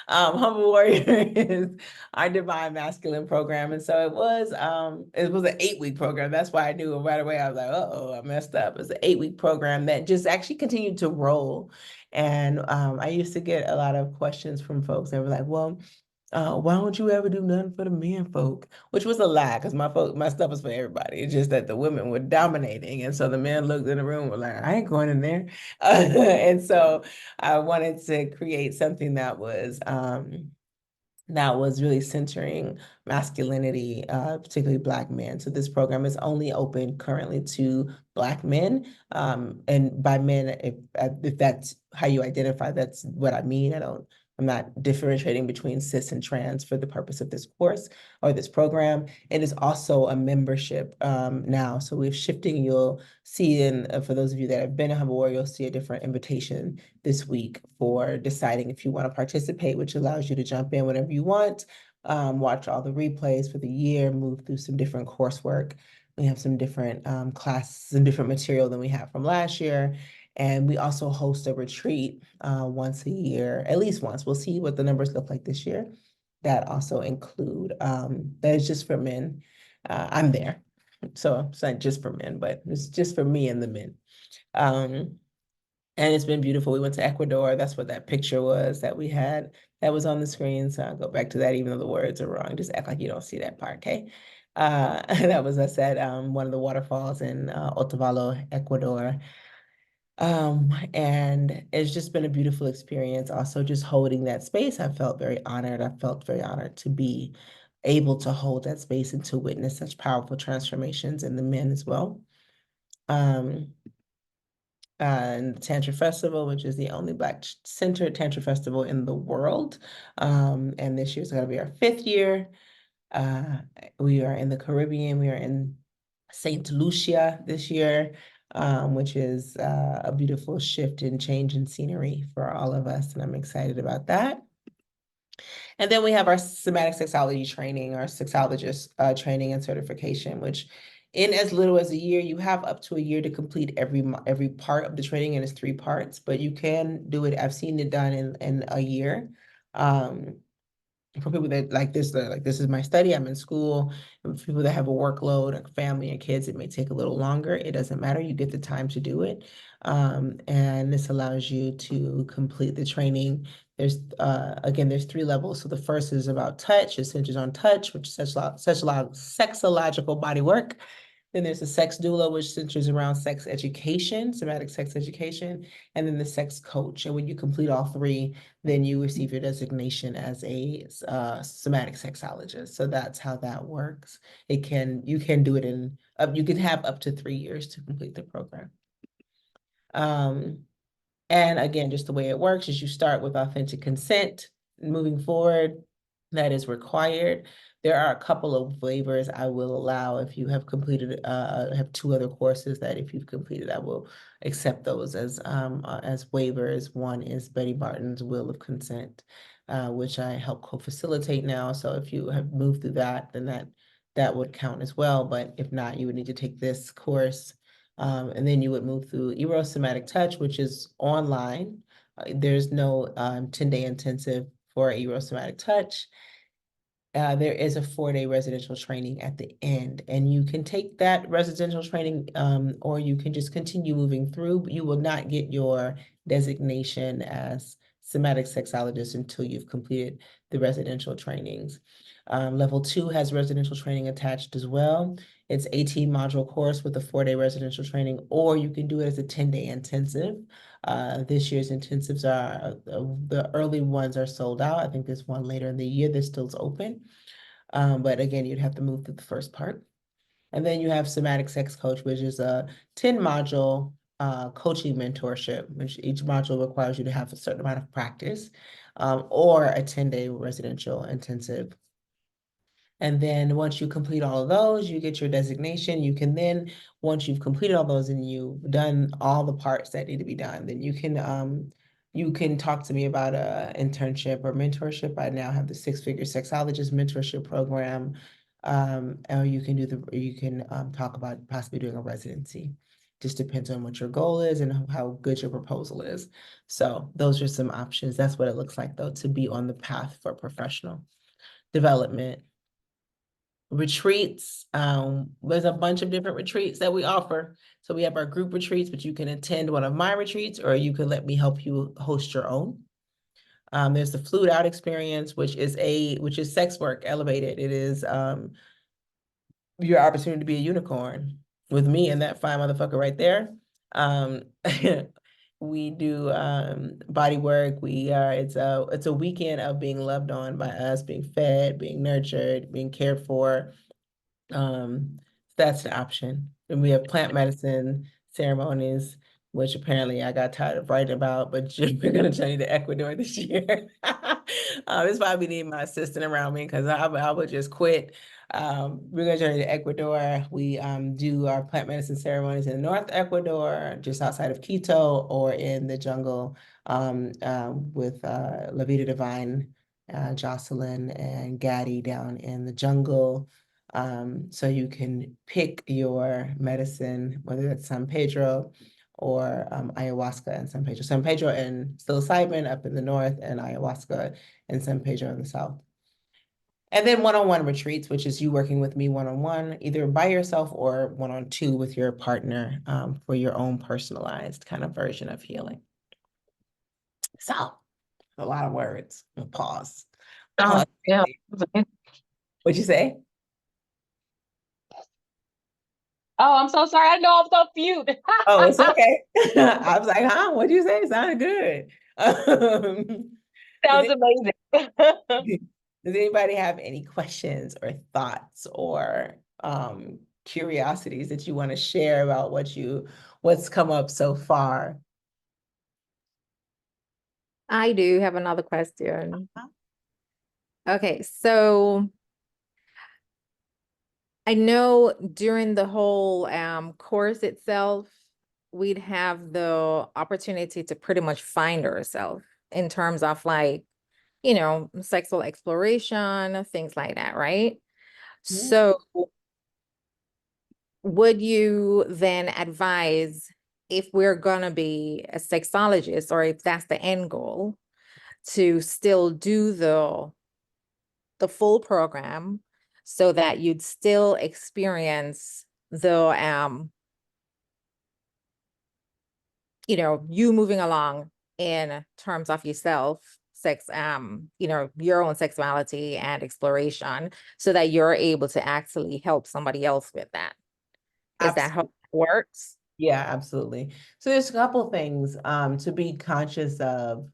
Humble Warrior is our divine masculine program. And so it was an 8-week program. That's why I knew right away. I was like, uh-oh, I messed up. It's an 8-week program that just actually continued to roll. And I used to get a lot of questions from folks that were like, well, why don't you ever do nothing for the men folk? Which was a lie, because my stuff was for everybody. It's just that the women were dominating. And so the men looked in the room and were like, I ain't going in there. And so I wanted to create something that was that was really centering masculinity, particularly Black men. So this program is only open currently to Black men. And by men, if that's how you identify, that's what I mean. I'm not differentiating between cis and trans for the purpose of this course or this program. It is also a membership now. So we're shifting, you'll see for those of you that have been a Humble Warrior, you'll see a different invitation this week for deciding if you want to participate, which allows you to jump in whenever you want, watch all the replays for the year, move through some different coursework. We have some different classes and different material than we had from last year. And we also host a retreat once a year, at least once. We'll see what the numbers look like this year. That also include, that is just for men. I'm there. So it's not just for men, but it's just for me and the men. And it's been beautiful. We went to Ecuador. That's what that picture was that we had that was on the screen. So I'll go back to that, even though the words are wrong. Just act like you don't see that part, okay? That was, I said, one of the waterfalls in Otavalo, Ecuador. And it's just been a beautiful experience. Also, just holding that space, I felt very honored. I felt very honored to be able to hold that space and to witness such powerful transformations in the men as well. And the Tantra Festival, which is the only Black-centered Tantra festival in the world. And this year's going to be our 5th year. We are in the Caribbean. We are in Saint Lucia this year, which is a beautiful shift and change in scenery for all of us. And I'm excited about that. And then we have our somatic sexology training, our sexologist training and certification, which in as little as a year, you have up to a year to complete every part of the training, and it's 3 parts, but you can do it. I've seen it done in a year. For people that like this is my study, I'm in school. And for people that have a workload, a family and kids, it may take a little longer. It doesn't matter. You get the time to do it. And this allows you to complete the training. There's, again, there's 3 levels. So the first is about touch. It centers on touch, which is such a lot of sexological body work. Then there's the sex doula, which centers around sex education, somatic sex education, and then the sex coach. And when you complete all 3, then you receive your designation as a somatic sexologist. So that's how that works. You can do it you can have up to 3 years to complete the program. And again, just the way it works is you start with authentic consent. Moving forward, that is required. There are a couple of waivers I will allow if you have completed, have 2 other courses that if you've completed, I will accept those as waivers. One is Betty Martin's Will of Consent, which I help co-facilitate now. So if you have moved through that, then that would count as well. But if not, you would need to take this course. And then you would move through Erosomatic Touch, which is online. There's no 10-day intensive for Erosomatic Touch. There is a 4-day residential training at the end, and you can take that residential training or you can just continue moving through, but you will not get your designation as somatic sexologist until you've completed the residential trainings. Level 2 has residential training attached as well. It's 18-module course with a 4-day residential training, or you can do it as a 10-day intensive. This year's intensives are, the early ones are sold out. I think there's one later in the year that still's open. But again, you'd have to move through the first part. And then you have Somatic Sex Coach, which is a 10-module coaching mentorship, which each module requires you to have a certain amount of practice, or a 10-day residential intensive. And then once you complete all of those, you get your designation. You can then, once you've completed all those and you've done all the parts that need to be done, then you can talk to me about a internship or mentorship. I now have the 6-figure sexologist mentorship program. Or you can talk about possibly doing a residency. Just depends on what your goal is and how good your proposal is. So those are some options. That's what it looks like, though, to be on the path for professional development. Retreats, there's a bunch of different retreats that we offer. So we have our group retreats, but you can attend one of my retreats, or you can let me help you host your own. There's the Fluid Out experience, which is sex work elevated. It is your opportunity to be a unicorn with me and that fine motherfucker right there. We do body work. It's a weekend of being loved on by us, being fed, being nurtured, being cared for. That's an option. And we have plant medicine ceremonies, which apparently I got tired of writing about, but we're gonna journey to Ecuador this year. This why we need my assistant around me, because I would just quit. We're gonna journey to Ecuador. We do our plant medicine ceremonies in North Ecuador, just outside of Quito, or in the jungle with La Vida Divine, Jocelyn and Gaddy down in the jungle. So you can pick your medicine, whether it's San Pedro or ayahuasca and San Pedro. San Pedro and psilocybin up in the north, and ayahuasca and San Pedro in the south. And then one-on-one retreats, which is you working with me one-on-one, either by yourself or one-on-two with your partner for your own personalized kind of version of healing. So, a lot of words. Pause. Pause. Yeah. What'd you say? Oh, I'm so sorry. I know I'm so cute. Oh, it's okay. I was like, huh? What'd you say? It sounded good. Sounds amazing. Does anybody have any questions or thoughts or curiosities that you want to share about what's come up so far? I do have another question. Okay, so I know during the whole course itself, we'd have the opportunity to pretty much find ourselves in terms of like, you know, sexual exploration, things like that, right? Yeah. So would you then advise, if we're gonna be a sexologist, or if that's the end goal, to still do the full program so that you'd still experience the you know, you moving along in terms of yourself, sex, you know, your own sexuality and exploration, so that you're able to actually help somebody else with that? Is that how it works? Yeah, absolutely. So there's a couple things to be conscious of.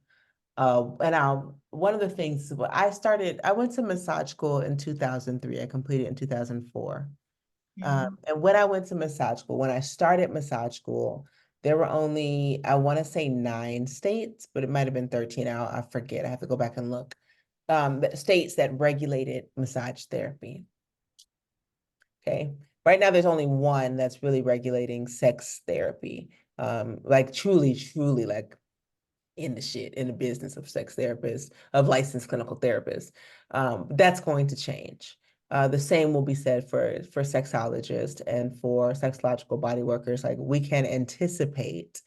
One of the things, I went to massage school in 2003. I completed in 2004. And when I went to massage school, when I started massage school, there were only, I want to say 9 states, but it might have been 13. I forget. I have to go back and look. States that regulated massage therapy. Okay. Right now, there's only one that's really regulating sex therapy. Like truly, truly like in the business of sex therapists, of licensed clinical therapists. That's going to change. The same will be said for sexologists and for sexological body workers. Like we can anticipate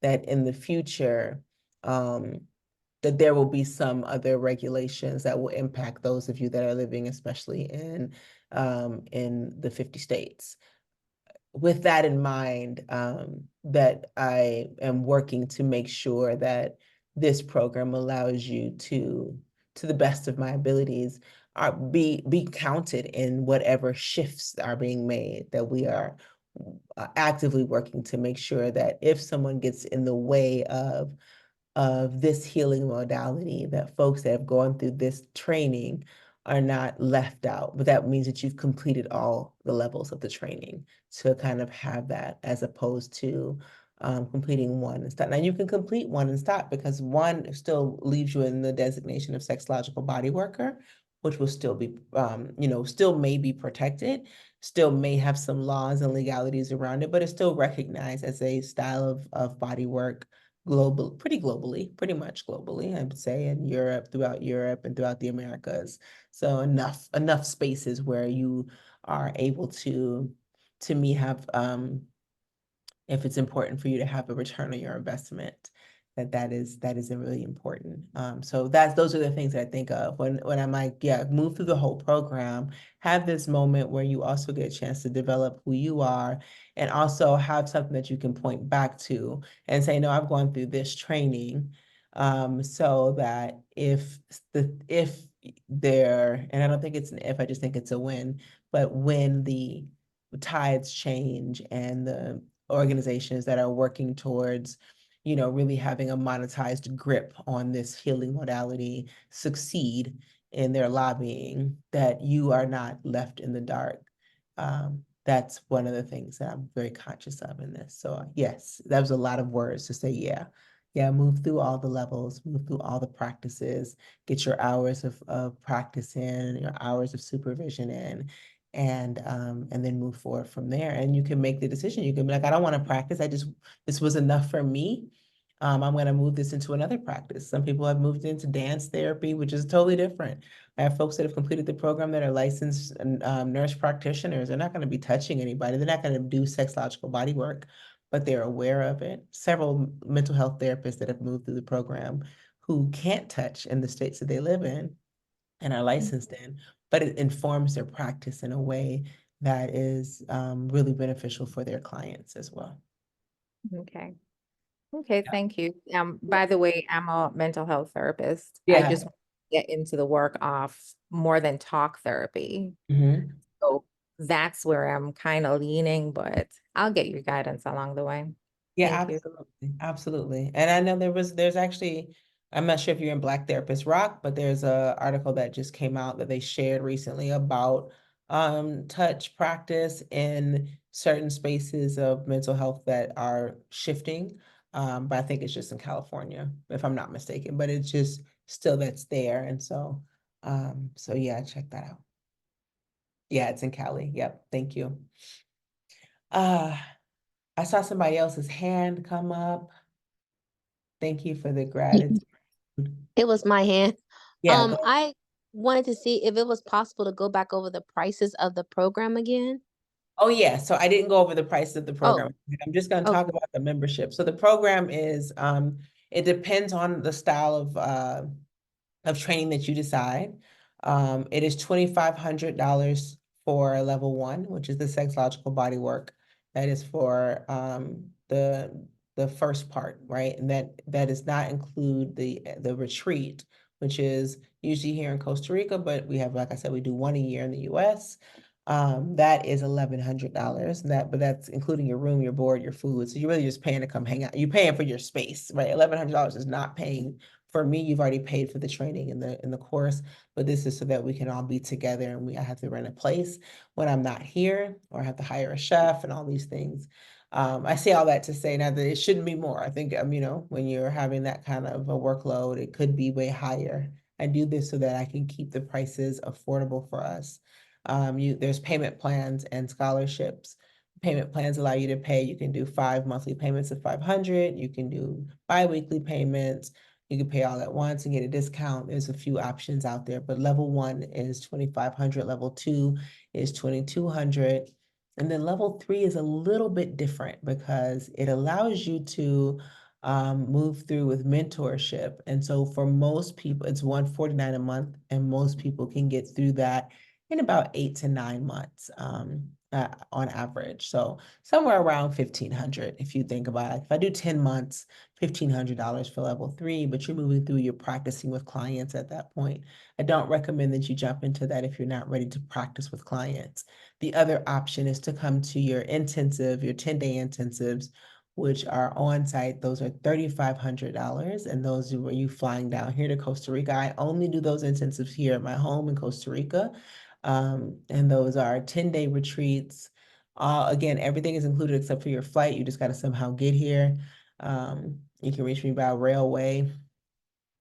that in the future, that there will be some other regulations that will impact those of you that are living, especially in the 50 states. With that in mind, that I am working to make sure that this program allows you to the best of my abilities, be counted in whatever shifts are being made, that we are actively working to make sure that if someone gets in the way of this healing modality, that folks that have gone through this training are not left out. But that means that you've completed all the levels of the training to kind of have that, as opposed to completing one and stop. Now you can complete one and stop, because one still leaves you in the designation of sexological body worker, which will still be, still may be protected, still may have some laws and legalities around it, but it's still recognized as a style of body work pretty much globally, I would say, in throughout Europe and throughout the Americas. So enough spaces where you are able to me have, if it's important for you to have a return on your investment, that is really important. So those are the things that I think of when I'm like, yeah, move through the whole program, have this moment where you also get a chance to develop who you are, and also have something that you can point back to and say, no, I've gone through this training, so that if there, and I don't think it's an if, I just think it's a when, but when the tides change and the organizations that are working towards really having a monetized grip on this healing modality succeed in their lobbying, that you are not left in the dark. That's one of the things that I'm very conscious of in this. So yes, that was a lot of words to say, yeah, move through all the levels, move through all the practices, get your hours of practice in, your hours of supervision in, and then move forward from there. And you can make the decision. You can be like, I don't want to practice. This was enough for me. I'm going to move this into another practice. Some people have moved into dance therapy, which is totally different. I have folks that have completed the program that are licensed nurse practitioners. They're not going to be touching anybody. They're not going to do sexological body work, but they're aware of it. Several mental health therapists that have moved through the program who can't touch in the states that they live in and are licensed in, but it informs their practice in a way that is really beneficial for their clients as well. Okay. Okay, thank you. By the way, I'm a mental health therapist. I Yeah. just want to get into the work of more than talk therapy. Mm-hmm. So that's where I'm kind of leaning, but I'll get your guidance along the way. Yeah, Thank you. absolutely. Absolutely. And I know there's actually, I'm not sure if you're in Black Therapist Rock, but there's a article that just came out that they shared recently about touch practice in certain spaces of mental health that are shifting. But I think it's just in California, if I'm not mistaken, but it's just still that's there. And so yeah, check that out. Yeah, it's in Cali. Yep. Thank you. I saw somebody else's hand come up. Thank you for the gratitude. It was my hand. Yeah, go. I wanted to see if it was possible to go back over the prices of the program again. Oh, yeah. So I didn't go over the price of the program. Oh, I'm just going to talk okay. about the membership. So the program is, it depends on the style of training that you decide. It is $2,500 for level 1, which is the sexological body work. That is for the first part, right? And that does not include the retreat, which is usually here in Costa Rica, but we have, like I said, we do one a year in the US. That is $1,100. But that's including your room, your board, your food. So you're really just paying to come hang out. You're paying for your space, right? $1,100 is not paying for me. You've already paid for the training in the course, but this is so that we can all be together, and I have to rent a place when I'm not here, or I have to hire a chef and all these things. I say all that to say now that it shouldn't be more. I think, when you're having that kind of a workload, it could be way higher. I do this so that I can keep the prices affordable for us. There's payment plans and scholarships. Payment plans allow you to pay. You can do 5 monthly payments of 500. You can do bi-weekly payments. You can pay all at once and get a discount. There's a few options out there, but level 1 is 2,500. Level 2 is 2,200. And then level 3 is a little bit different because it allows you to move through with mentorship. And so for most people, it's $149 a month, and most people can get through that in about 8 to 9 months on average. So somewhere around 1,500 if you think about it. If I do 10 months, $1,500 for level 3, but you're moving through, you're practicing with clients at that point. I don't recommend that you jump into that if you're not ready to practice with clients. The other option is to come to your intensive, your 10-day intensives, which are on site. Those are $3,500, and those are you flying down here to Costa Rica. I only do those intensives here at my home in Costa Rica. And those are 10-day retreats. Again, everything is included except for your flight. You just got to somehow get here. You can reach me by railway,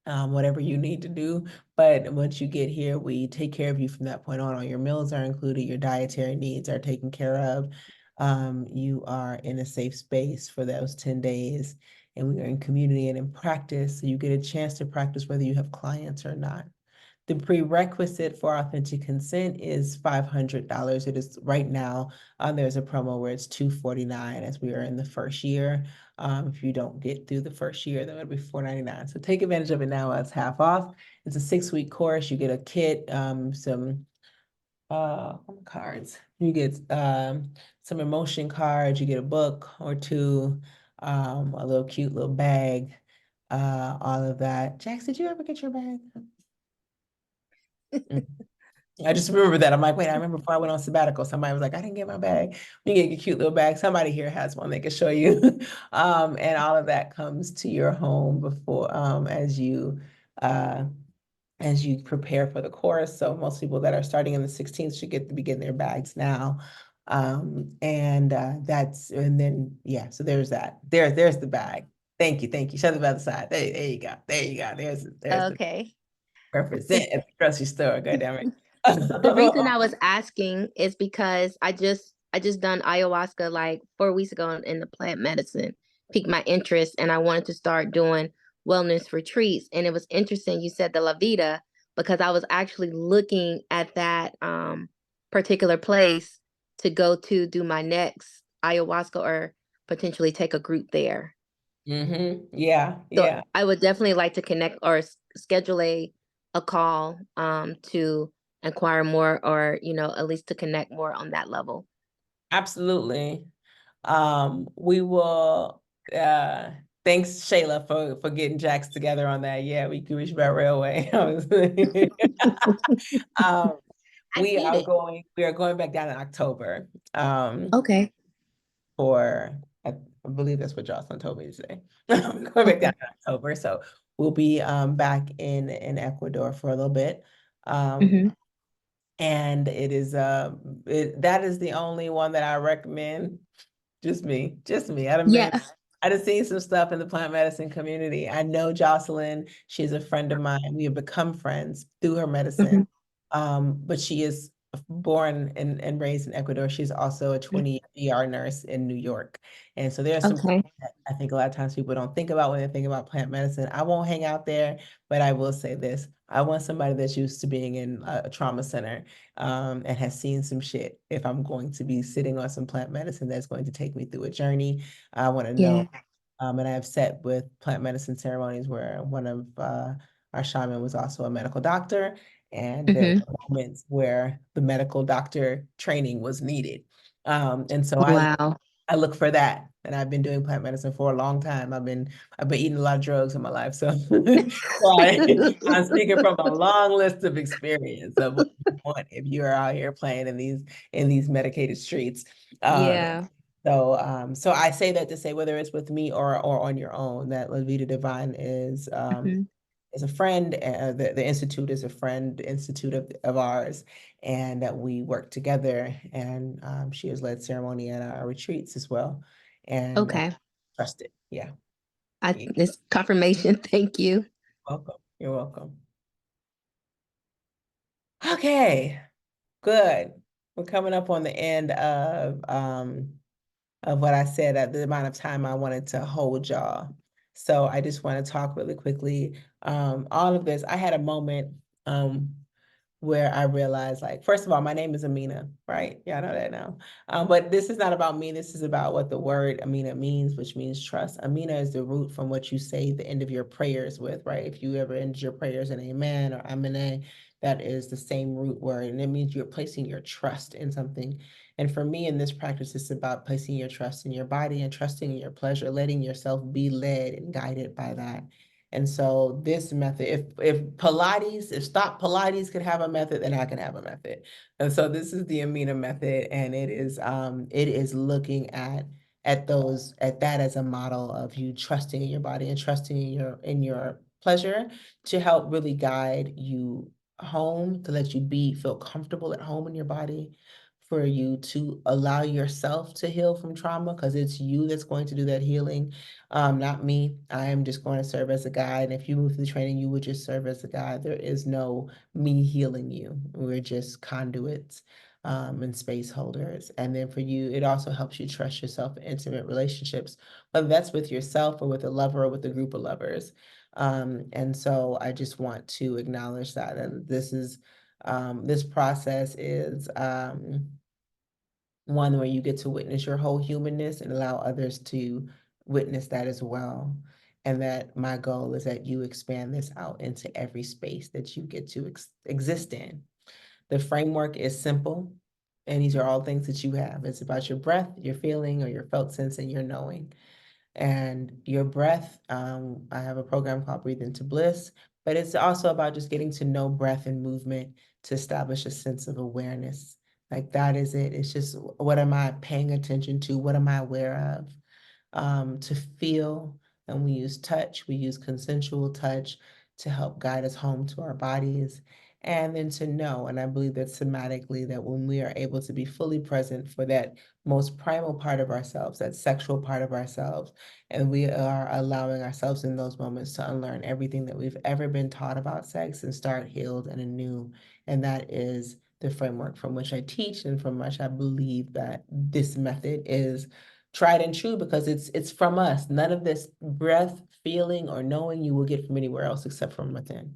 whatever you need to do. But once you get here, we take care of you from that point on. All your meals are included, your dietary needs are taken care of. You are in a safe space for those 10 days, and we are in community and in practice. So you get a chance to practice whether you have clients or not. The prerequisite for authentic consent is $500. It is right now, there's a promo where it's $249 as we are in the first year. If you don't get through the first year, then it'll be $499. So take advantage of it now as half off. It's a 6-week course. You get a kit, some cards. You get some emotion cards. You get a book or two, a little cute little bag, all of that. Jax, did you ever get your bag? Mm. I just remember that. I'm like, wait, I remember before I went on sabbatical, somebody was like, I didn't get my bag. You get a cute little bag. Somebody here has one they can show you. And all of that comes to your home before, as you prepare for the course. So most people that are starting in the 16th should be getting their bags now. And then, yeah, so there's that. There's the bag. Thank you. Shove it by the side. There you go. There's the Okay. represent at the grocery store. God damn it. The reason I was asking is because I just done ayahuasca like 4 weeks ago in the plant medicine, piqued my interest, and I wanted to start doing wellness retreats. And it was interesting you said the La Vida, because I was actually looking at that particular place to go to do my next ayahuasca or potentially take a group there. Yeah. So I would definitely like to connect or schedule a call to inquire more, or at least to connect more on that level. Absolutely. We will thanks Shayla for getting Jax together on that. Yeah, we can reach about railway. We are going back down in October. Okay. For I believe that's what Jocelyn told me to say. Going back down in October. So we'll be back in Ecuador for a little bit. And it is that is the only one that I recommend. Just me. I done seen some stuff in the plant medicine community. I know Jocelyn, she's a friend of mine. We have become friends through her medicine. But she is born and raised in Ecuador. She's also a 20-year ER nurse in New York. And so there's some things that I think a lot of times people don't think about when they think about plant medicine. I won't hang out there, but I will say this. I want somebody that's used to being in a trauma center and has seen some shit if I'm going to be sitting on some plant medicine that's going to take me through a journey. I want to know. And I have sat with plant medicine ceremonies where one of our shaman was also a medical doctor. And there were moments where the medical doctor training was needed. And so I look for that. And I've been doing plant medicine for a long time. I've been eating a lot of drugs in my life. So, I'm speaking from a long list of experience of what you want if you are out here playing in these medicated streets. So I say that to say whether it's with me or on your own, that La Vida Divine is a friend. The institute is a friend institute of ours, and that we work together. And she has led ceremony at our retreats as well. And trust it. Yeah. This confirmation. Thank you. Welcome. You're welcome. Okay, good. We're coming up on the end of what I said, at the amount of time I wanted to hold y'all. So I just want to talk really quickly. All of this, I had a moment where I realized, like, first of all, my name is Amina, right? Y'all know that now. But this is not about me. This is about what the word Amina means, which means trust. Amina is the root from what you say the end of your prayers with, right? If you ever end your prayers in amen or amine, that is the same root word. And it means you're placing your trust in something. And for me in this practice, it's about placing your trust in your body and trusting in your pleasure, letting yourself be led and guided by that. And so this method, if Stop Pilates could have a method, then I can have a method. And so this is the Amina method, and it is looking at that as a model of you trusting in your body and trusting in your pleasure to help really guide you home, to let you feel comfortable at home in your body, for you to allow yourself to heal from trauma, because it's you that's going to do that healing, not me. I am just going to serve as a guide. And if you move through the training, you would just serve as a guide. There is no me healing you. We're just conduits and space holders. And then for you, it also helps you trust yourself in intimate relationships, whether that's with yourself or with a lover or with a group of lovers. And so I just want to acknowledge that. And this process is one where you get to witness your whole humanness and allow others to witness that as well. And that my goal is that you expand this out into every space that you get to exist in. The framework is simple, and these are all things that you have. It's about your breath, your feeling, or your felt sense, and your knowing. And your breath, I have a program called Breathe into Bliss, but it's also about just getting to know breath and movement to establish a sense of awareness. Like that is it. It's just, what am I paying attention to? What am I aware of? To feel, and we use touch, we use consensual touch to help guide us home to our bodies. And then to know, and I believe that somatically, that when we are able to be fully present for that most primal part of ourselves, that sexual part of ourselves, and we are allowing ourselves in those moments to unlearn everything that we've ever been taught about sex and start healed and anew. And that is the framework from which I teach and from which I believe that this method is tried and true, because it's from us. None of this breath, feeling, or knowing you will get from anywhere else except from within.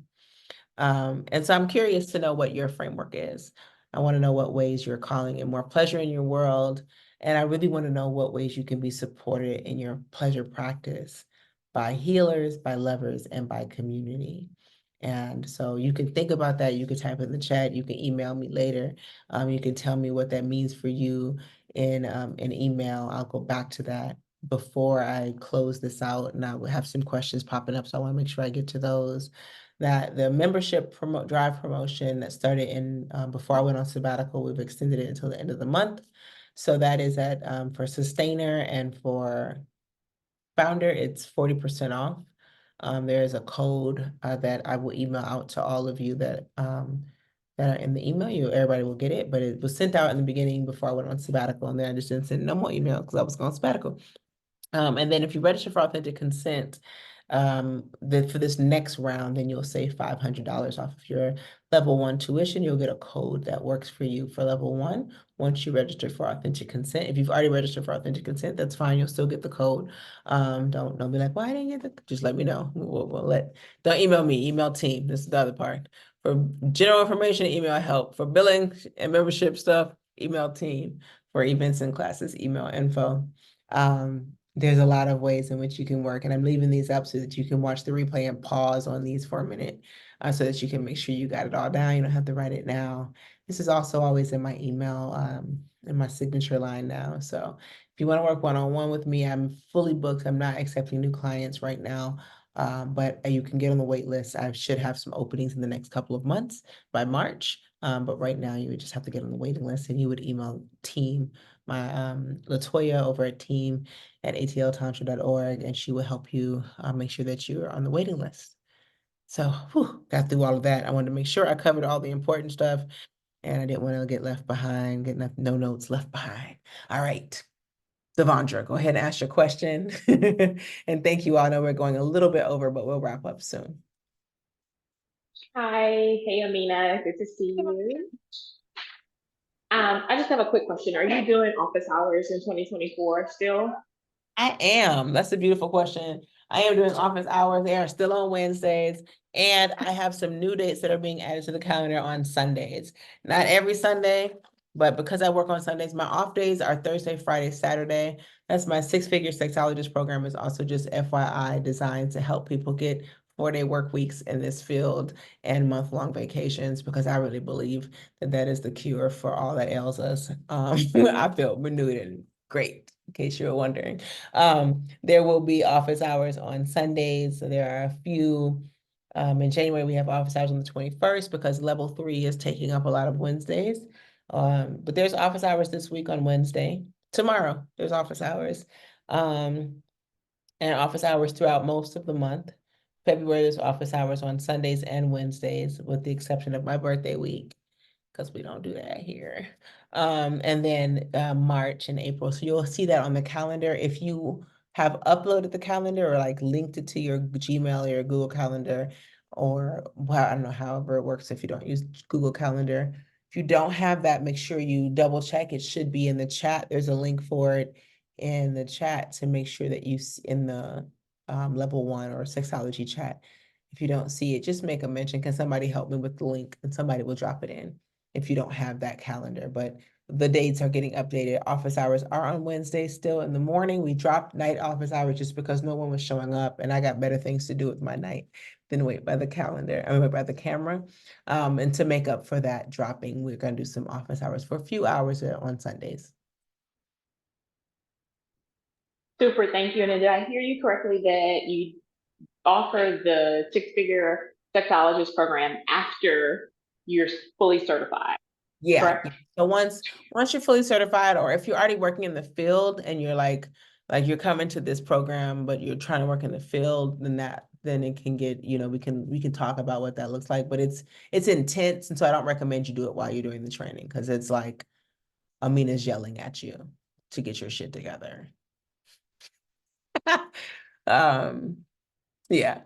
And so I'm curious to know what your framework is. I want to know what ways you're calling in more pleasure in your world. And I really want to know what ways you can be supported in your pleasure practice by healers, by lovers, and by community. And so you can think about that. You can type in the chat. You can email me later. You can tell me what that means for you in an email. I'll go back to that before I close this out, and I will have some questions popping up. So I want to make sure I get to those. That the membership drive promotion that started in before I went on sabbatical, we've extended it until the end of the month. So that is at for sustainer, and for founder, it's 40% off. There is a code that I will email out to all of you that are in the email. Everybody will get it, but it was sent out in the beginning before I went on sabbatical, and then I just didn't send no more email because I was going sabbatical. And then if you register for authentic consent, for this next round, then you'll save $500 off of your level 1 tuition. You'll get a code that works for you for level 1 once you register for authentic consent. If you've already registered for authentic consent, that's fine. You'll still get the code. Don't be like, why didn't you get the? Just let me know. Don't email me. Email team. This is the other part. For general information, email help. For billing and membership stuff, email team. For events and classes, email info. There's a lot of ways in which you can work, and I'm leaving these up so that you can watch the replay and pause on these for a minute, so that you can make sure you got it all down. You don't have to write it now. This is also always in my email, in my signature line now. So if you want to work one-on-one with me, I'm fully booked. I'm not accepting new clients right now, but you can get on the wait list. I should have some openings in the next couple of months by March. But right now you would just have to get on the waiting list, and you would email team, my Latoya over at team at atltantra.org, and she will help you make sure that you're on the waiting list. So got through all of that. I wanted to make sure I covered all the important stuff, and I didn't want to get left behind, get no notes left behind. All right, Devondra, go ahead and ask your question. And thank you all. I know we're going a little bit over, but we'll wrap up soon. Hi, hey Amina, good to see you. I just have a quick question. Are you doing office hours in 2024 still? I am. That's a beautiful question. I am doing office hours. They are still on Wednesdays. And I have some new dates that are being added to the calendar on Sundays. Not every Sunday, but because I work on Sundays, my off days are Thursday, Friday, Saturday. That's my six-figure sexologist program, is also just FYI designed to help people get 4-day work weeks in this field and month-long vacations, because I really believe that that is the cure for all that ails us. I feel renewed and great, in case you were wondering. There will be office hours on Sundays. So there are a few. In January, we have office hours on the 21st because level 3 is taking up a lot of Wednesdays. But there's office hours this week on Wednesday. Tomorrow, there's office hours. And office hours throughout most of the month. February, there's office hours on Sundays and Wednesdays, with the exception of my birthday week, because we don't do that here. And then March and April. So you'll see that on the calendar. If you have uploaded the calendar or like linked it to your Gmail or your Google Calendar, or well, I don't know, however it works if you don't use Google Calendar. If you don't have that, make sure you double check. It should be in the chat. There's a link for it in the chat to make sure that you in the level 1 or sexology chat. If you don't see it, just make a mention. Can somebody help me with the link? And somebody will drop it in if you don't have that calendar. But the dates are getting updated. Office hours are on Wednesday still in the morning. We dropped night office hours just because no one was showing up, and I got better things to do with my night than wait by the calendar, I mean, by the camera. And to make up for that dropping, we're going to do some office hours for a few hours on Sundays. Super, thank you. And did I hear you correctly that you offer the six-figure sexologist program after you're fully certified. Yeah. Correct? So once you're fully certified, or if you're already working in the field and you're like you're coming to this program, but you're trying to work in the field, then it can get, we can talk about what that looks like, but it's intense. And so I don't recommend you do it while you're doing the training, because it's like Amina's yelling at you to get your shit together. Yeah.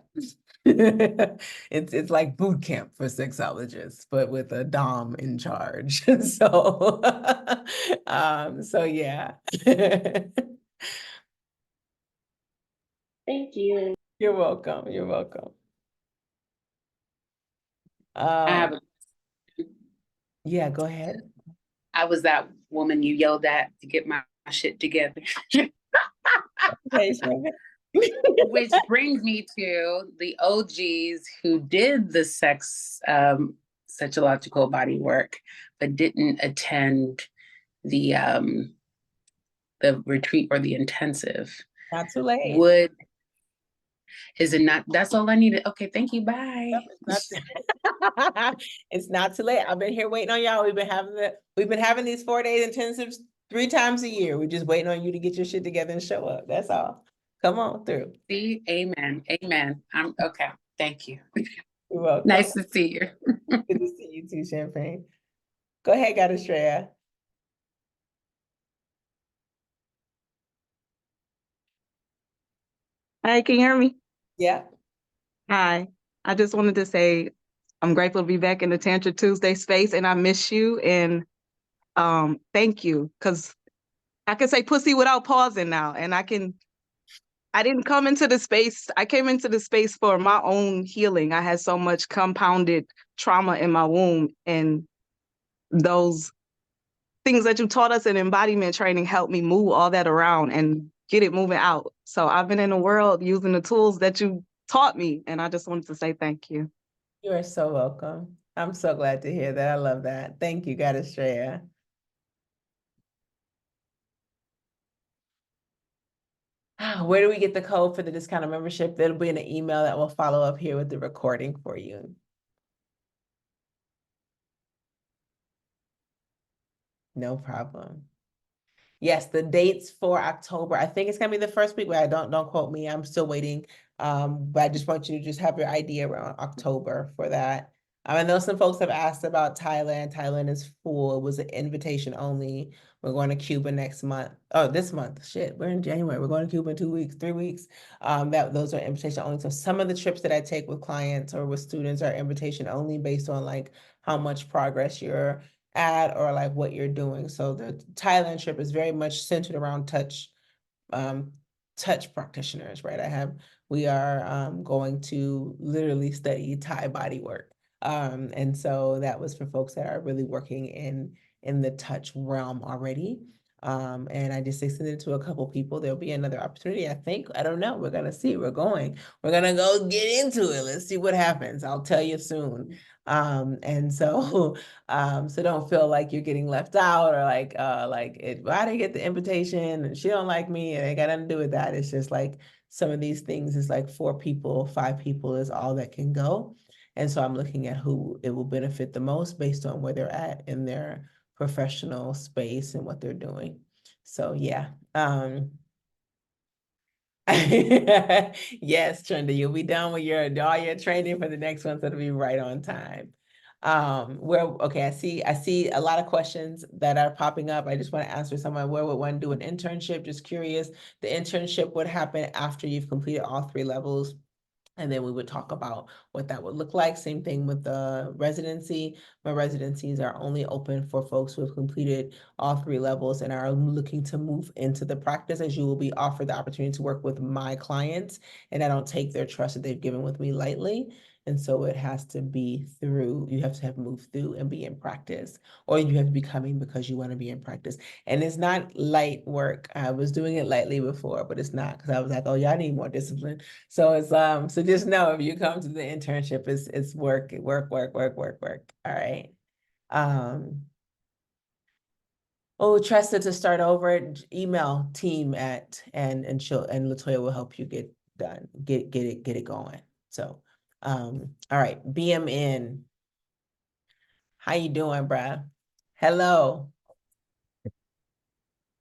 It's like boot camp for sexologists, but with a dom in charge. So so yeah. Thank you. You're welcome. You're welcome. I have Yeah, go ahead. I was that woman you yelled at to get my shit together. Okay, Shannon. Which brings me to the OGs who did the sexological body work, but didn't attend the retreat or the intensive. Not too late. Is it not? That's all I needed. Okay, thank you. Bye. It's not too late. I've been here waiting on y'all. We've been having these 4-day intensives 3 times a year. We're just waiting on you to get your shit together and show up. That's all. Come on through. See, amen. Amen. I'm okay. Thank you. You're welcome. Nice to see you. Good to see you too, Champagne. Go ahead, Goddess Shreya. Hi, can you hear me? Yeah. Hi. I just wanted to say I'm grateful to be back in the Tantra Tuesday space, and I miss you. And thank you, because I can say pussy without pausing now. And I didn't come into the space. I came into the space for my own healing. I had so much compounded trauma in my womb, and those things that you taught us in embodiment training helped me move all that around and get it moving out. So I've been in the world using the tools that you taught me, and I just wanted to say thank you. You are so welcome. I'm so glad to hear that. I love that. Thank you, Goddess Shreya. Where do we get the code for the discounted membership? It'll be in an email that will follow up here with the recording for you. No problem. Yes, the dates for October, I think it's gonna be the first week, but don't quote me. I'm still waiting. But I just want you to just have your idea around October for that. I know some folks have asked about Thailand. Thailand is full. It was an invitation only. We're going to Cuba next month. Oh, this month. Shit, we're in January. We're going to Cuba in 2 weeks, 3 weeks. Those are invitation only. So some of the trips that I take with clients or with students are invitation only based on like how much progress you're at or like what you're doing. So the Thailand trip is very much centered around touch practitioners, right? We are going to literally study Thai body work. And so that was for folks that are really working in the touch realm already. And I just extended it to a couple people. There'll be another opportunity, I think. I don't know. We're gonna see. We're gonna go get into it. Let's see what happens. I'll tell you soon. And so so don't feel like you're getting left out or like why did I get the invitation and she don't like me and it got nothing to do with that. It's just like some of these things is like 4 people, 5 people is all that can go. And so I'm looking at who it will benefit the most based on where they're at in their professional space and what they're doing. So yeah. Yes, Trenda, you'll be done with all your training for the next one, so it'll be right on time. Okay, I see a lot of questions that are popping up. I just want to answer someone. Where would one do an internship? Just curious. The internship would happen after you've completed all 3 levels. And then we would talk about what that would look like. Same thing with the residency. My residencies are only open for folks who have completed all 3 levels and are looking to move into the practice, as you will be offered the opportunity to work with my clients. And I don't take their trust that they've given with me lightly. And so it has to be you have to have moved through and be in practice, or you have to be coming because you want to be in practice. And it's not light work. I was doing it lightly before, but it's not, because I was like, oh, y'all need more discipline. So it's so just know if you come to the internship, it's work. All right. Tresta, to start over, email team and Latoya will help you get done, get it going. So all right, BMN. How you doing, bruh? Hello.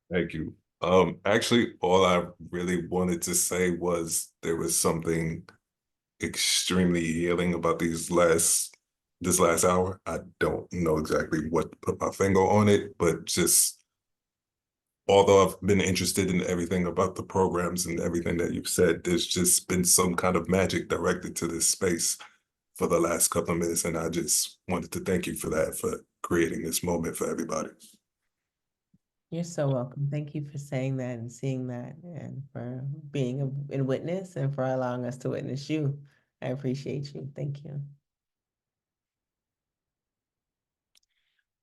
Thank you. Actually, all I really wanted to say was there was something extremely healing about this last hour. I don't know exactly what to put my finger on it, but just although I've been interested in everything about the programs and everything that you've said, there's just been some kind of magic directed to this space for the last couple of minutes, and I just wanted to thank you for that, for creating this moment for everybody. You're so welcome. Thank you for saying that and seeing that and for being in witness and for allowing us to witness you. I appreciate you. Thank you.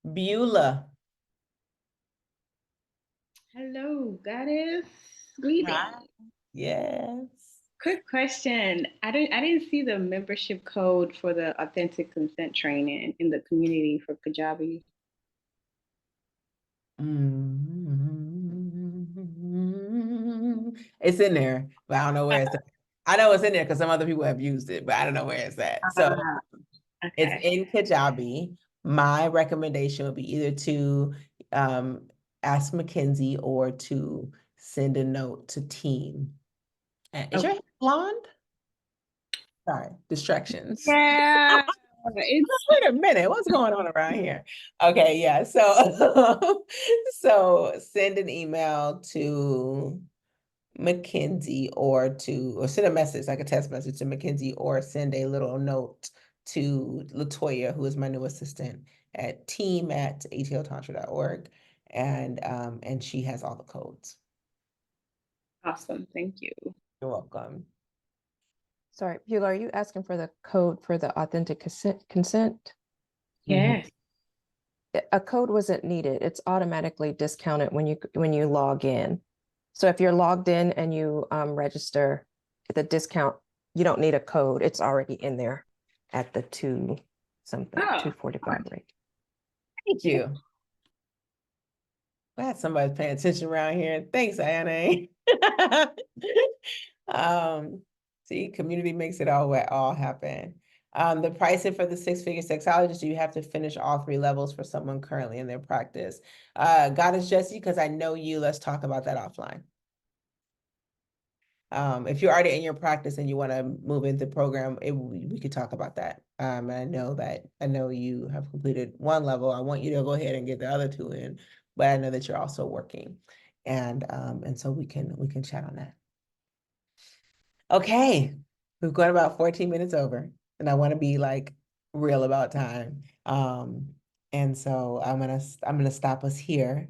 Beulah. Hello, Goddess. Greetings. Hi. Yes. Quick question. I didn't see the membership code for the authentic consent training in the community for Kajabi. It's in there, but I don't know where it's at. I know it's in there because some other people have used it, but I don't know where it's at. So it's Okay. in Kajabi. My recommendation would be either to ask Mackenzie or to send a note to team. Is your hair blonde? Sorry, distractions. Yeah. Wait a minute, what's going on around here? Okay, yeah. So so send an email to Mackenzie or send a message, like a text message to Mackenzie, or send a little note to Latoya, who is my new assistant at team@atltantra.org. And she has all the codes. Awesome. Thank you. You're welcome. Sorry, Beulah, are you asking for the code for the authentic consent? Yes. A code wasn't needed. It's automatically discounted when you log in. So if you're logged in and you register, the discount, you don't need a code. It's already in there at the 245 rate. Thank you. Glad somebody's paying attention around here. Thanks, Ayane. See, community makes it all happen. The pricing for the six-figure sexologist, you have to finish all 3 levels for someone currently in their practice. Goddess Jessie, because I know you, let's talk about that offline. If you're already in your practice and you want to move into the program, we could talk about that. And I know you have completed 1 level. I want you to go ahead and get the other 2 in, but I know that you're also working, and so we can chat on that. Okay, we've gone about 14 minutes over, and I want to be like real about time. And so I'm gonna stop us here.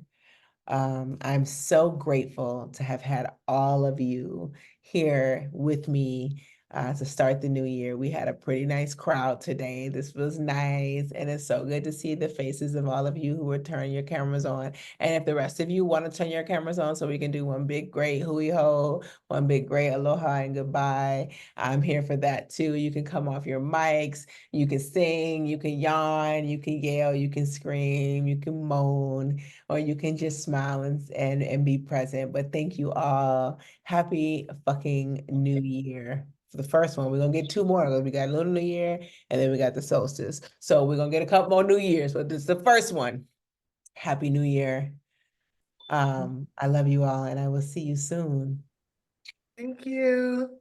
I'm so grateful to have had all of you here with me to start the new year. We had a pretty nice crowd today. This was nice, and it's so good to see the faces of all of you who are turning your cameras on. And if the rest of you want to turn your cameras on so we can do one big great hui ho, one big great aloha and goodbye, I'm here for that too. You can come off your mics, you can sing, you can yawn, you can yell, you can scream, you can moan, or you can just smile and be present. But thank you all. Happy fucking New Year. For the first one, we're gonna get 2 more because we got Lunar New Year and then we got the solstice. So we're gonna get a couple more New Years, but this is the first one. Happy New Year. I love you all, and I will see you soon. Thank you.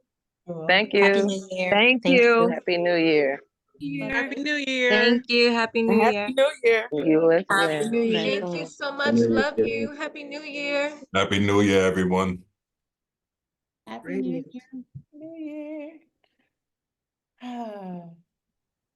Thank Happy you. New Year. Thank Thank you. Happy New Year. Happy New Year. Thank you. Happy New Happy Year. New Year. You as Happy well. New Year. Thank Thank you so much. Love you. Happy New Year. Happy New Year, everyone. Happy New Year. New Year.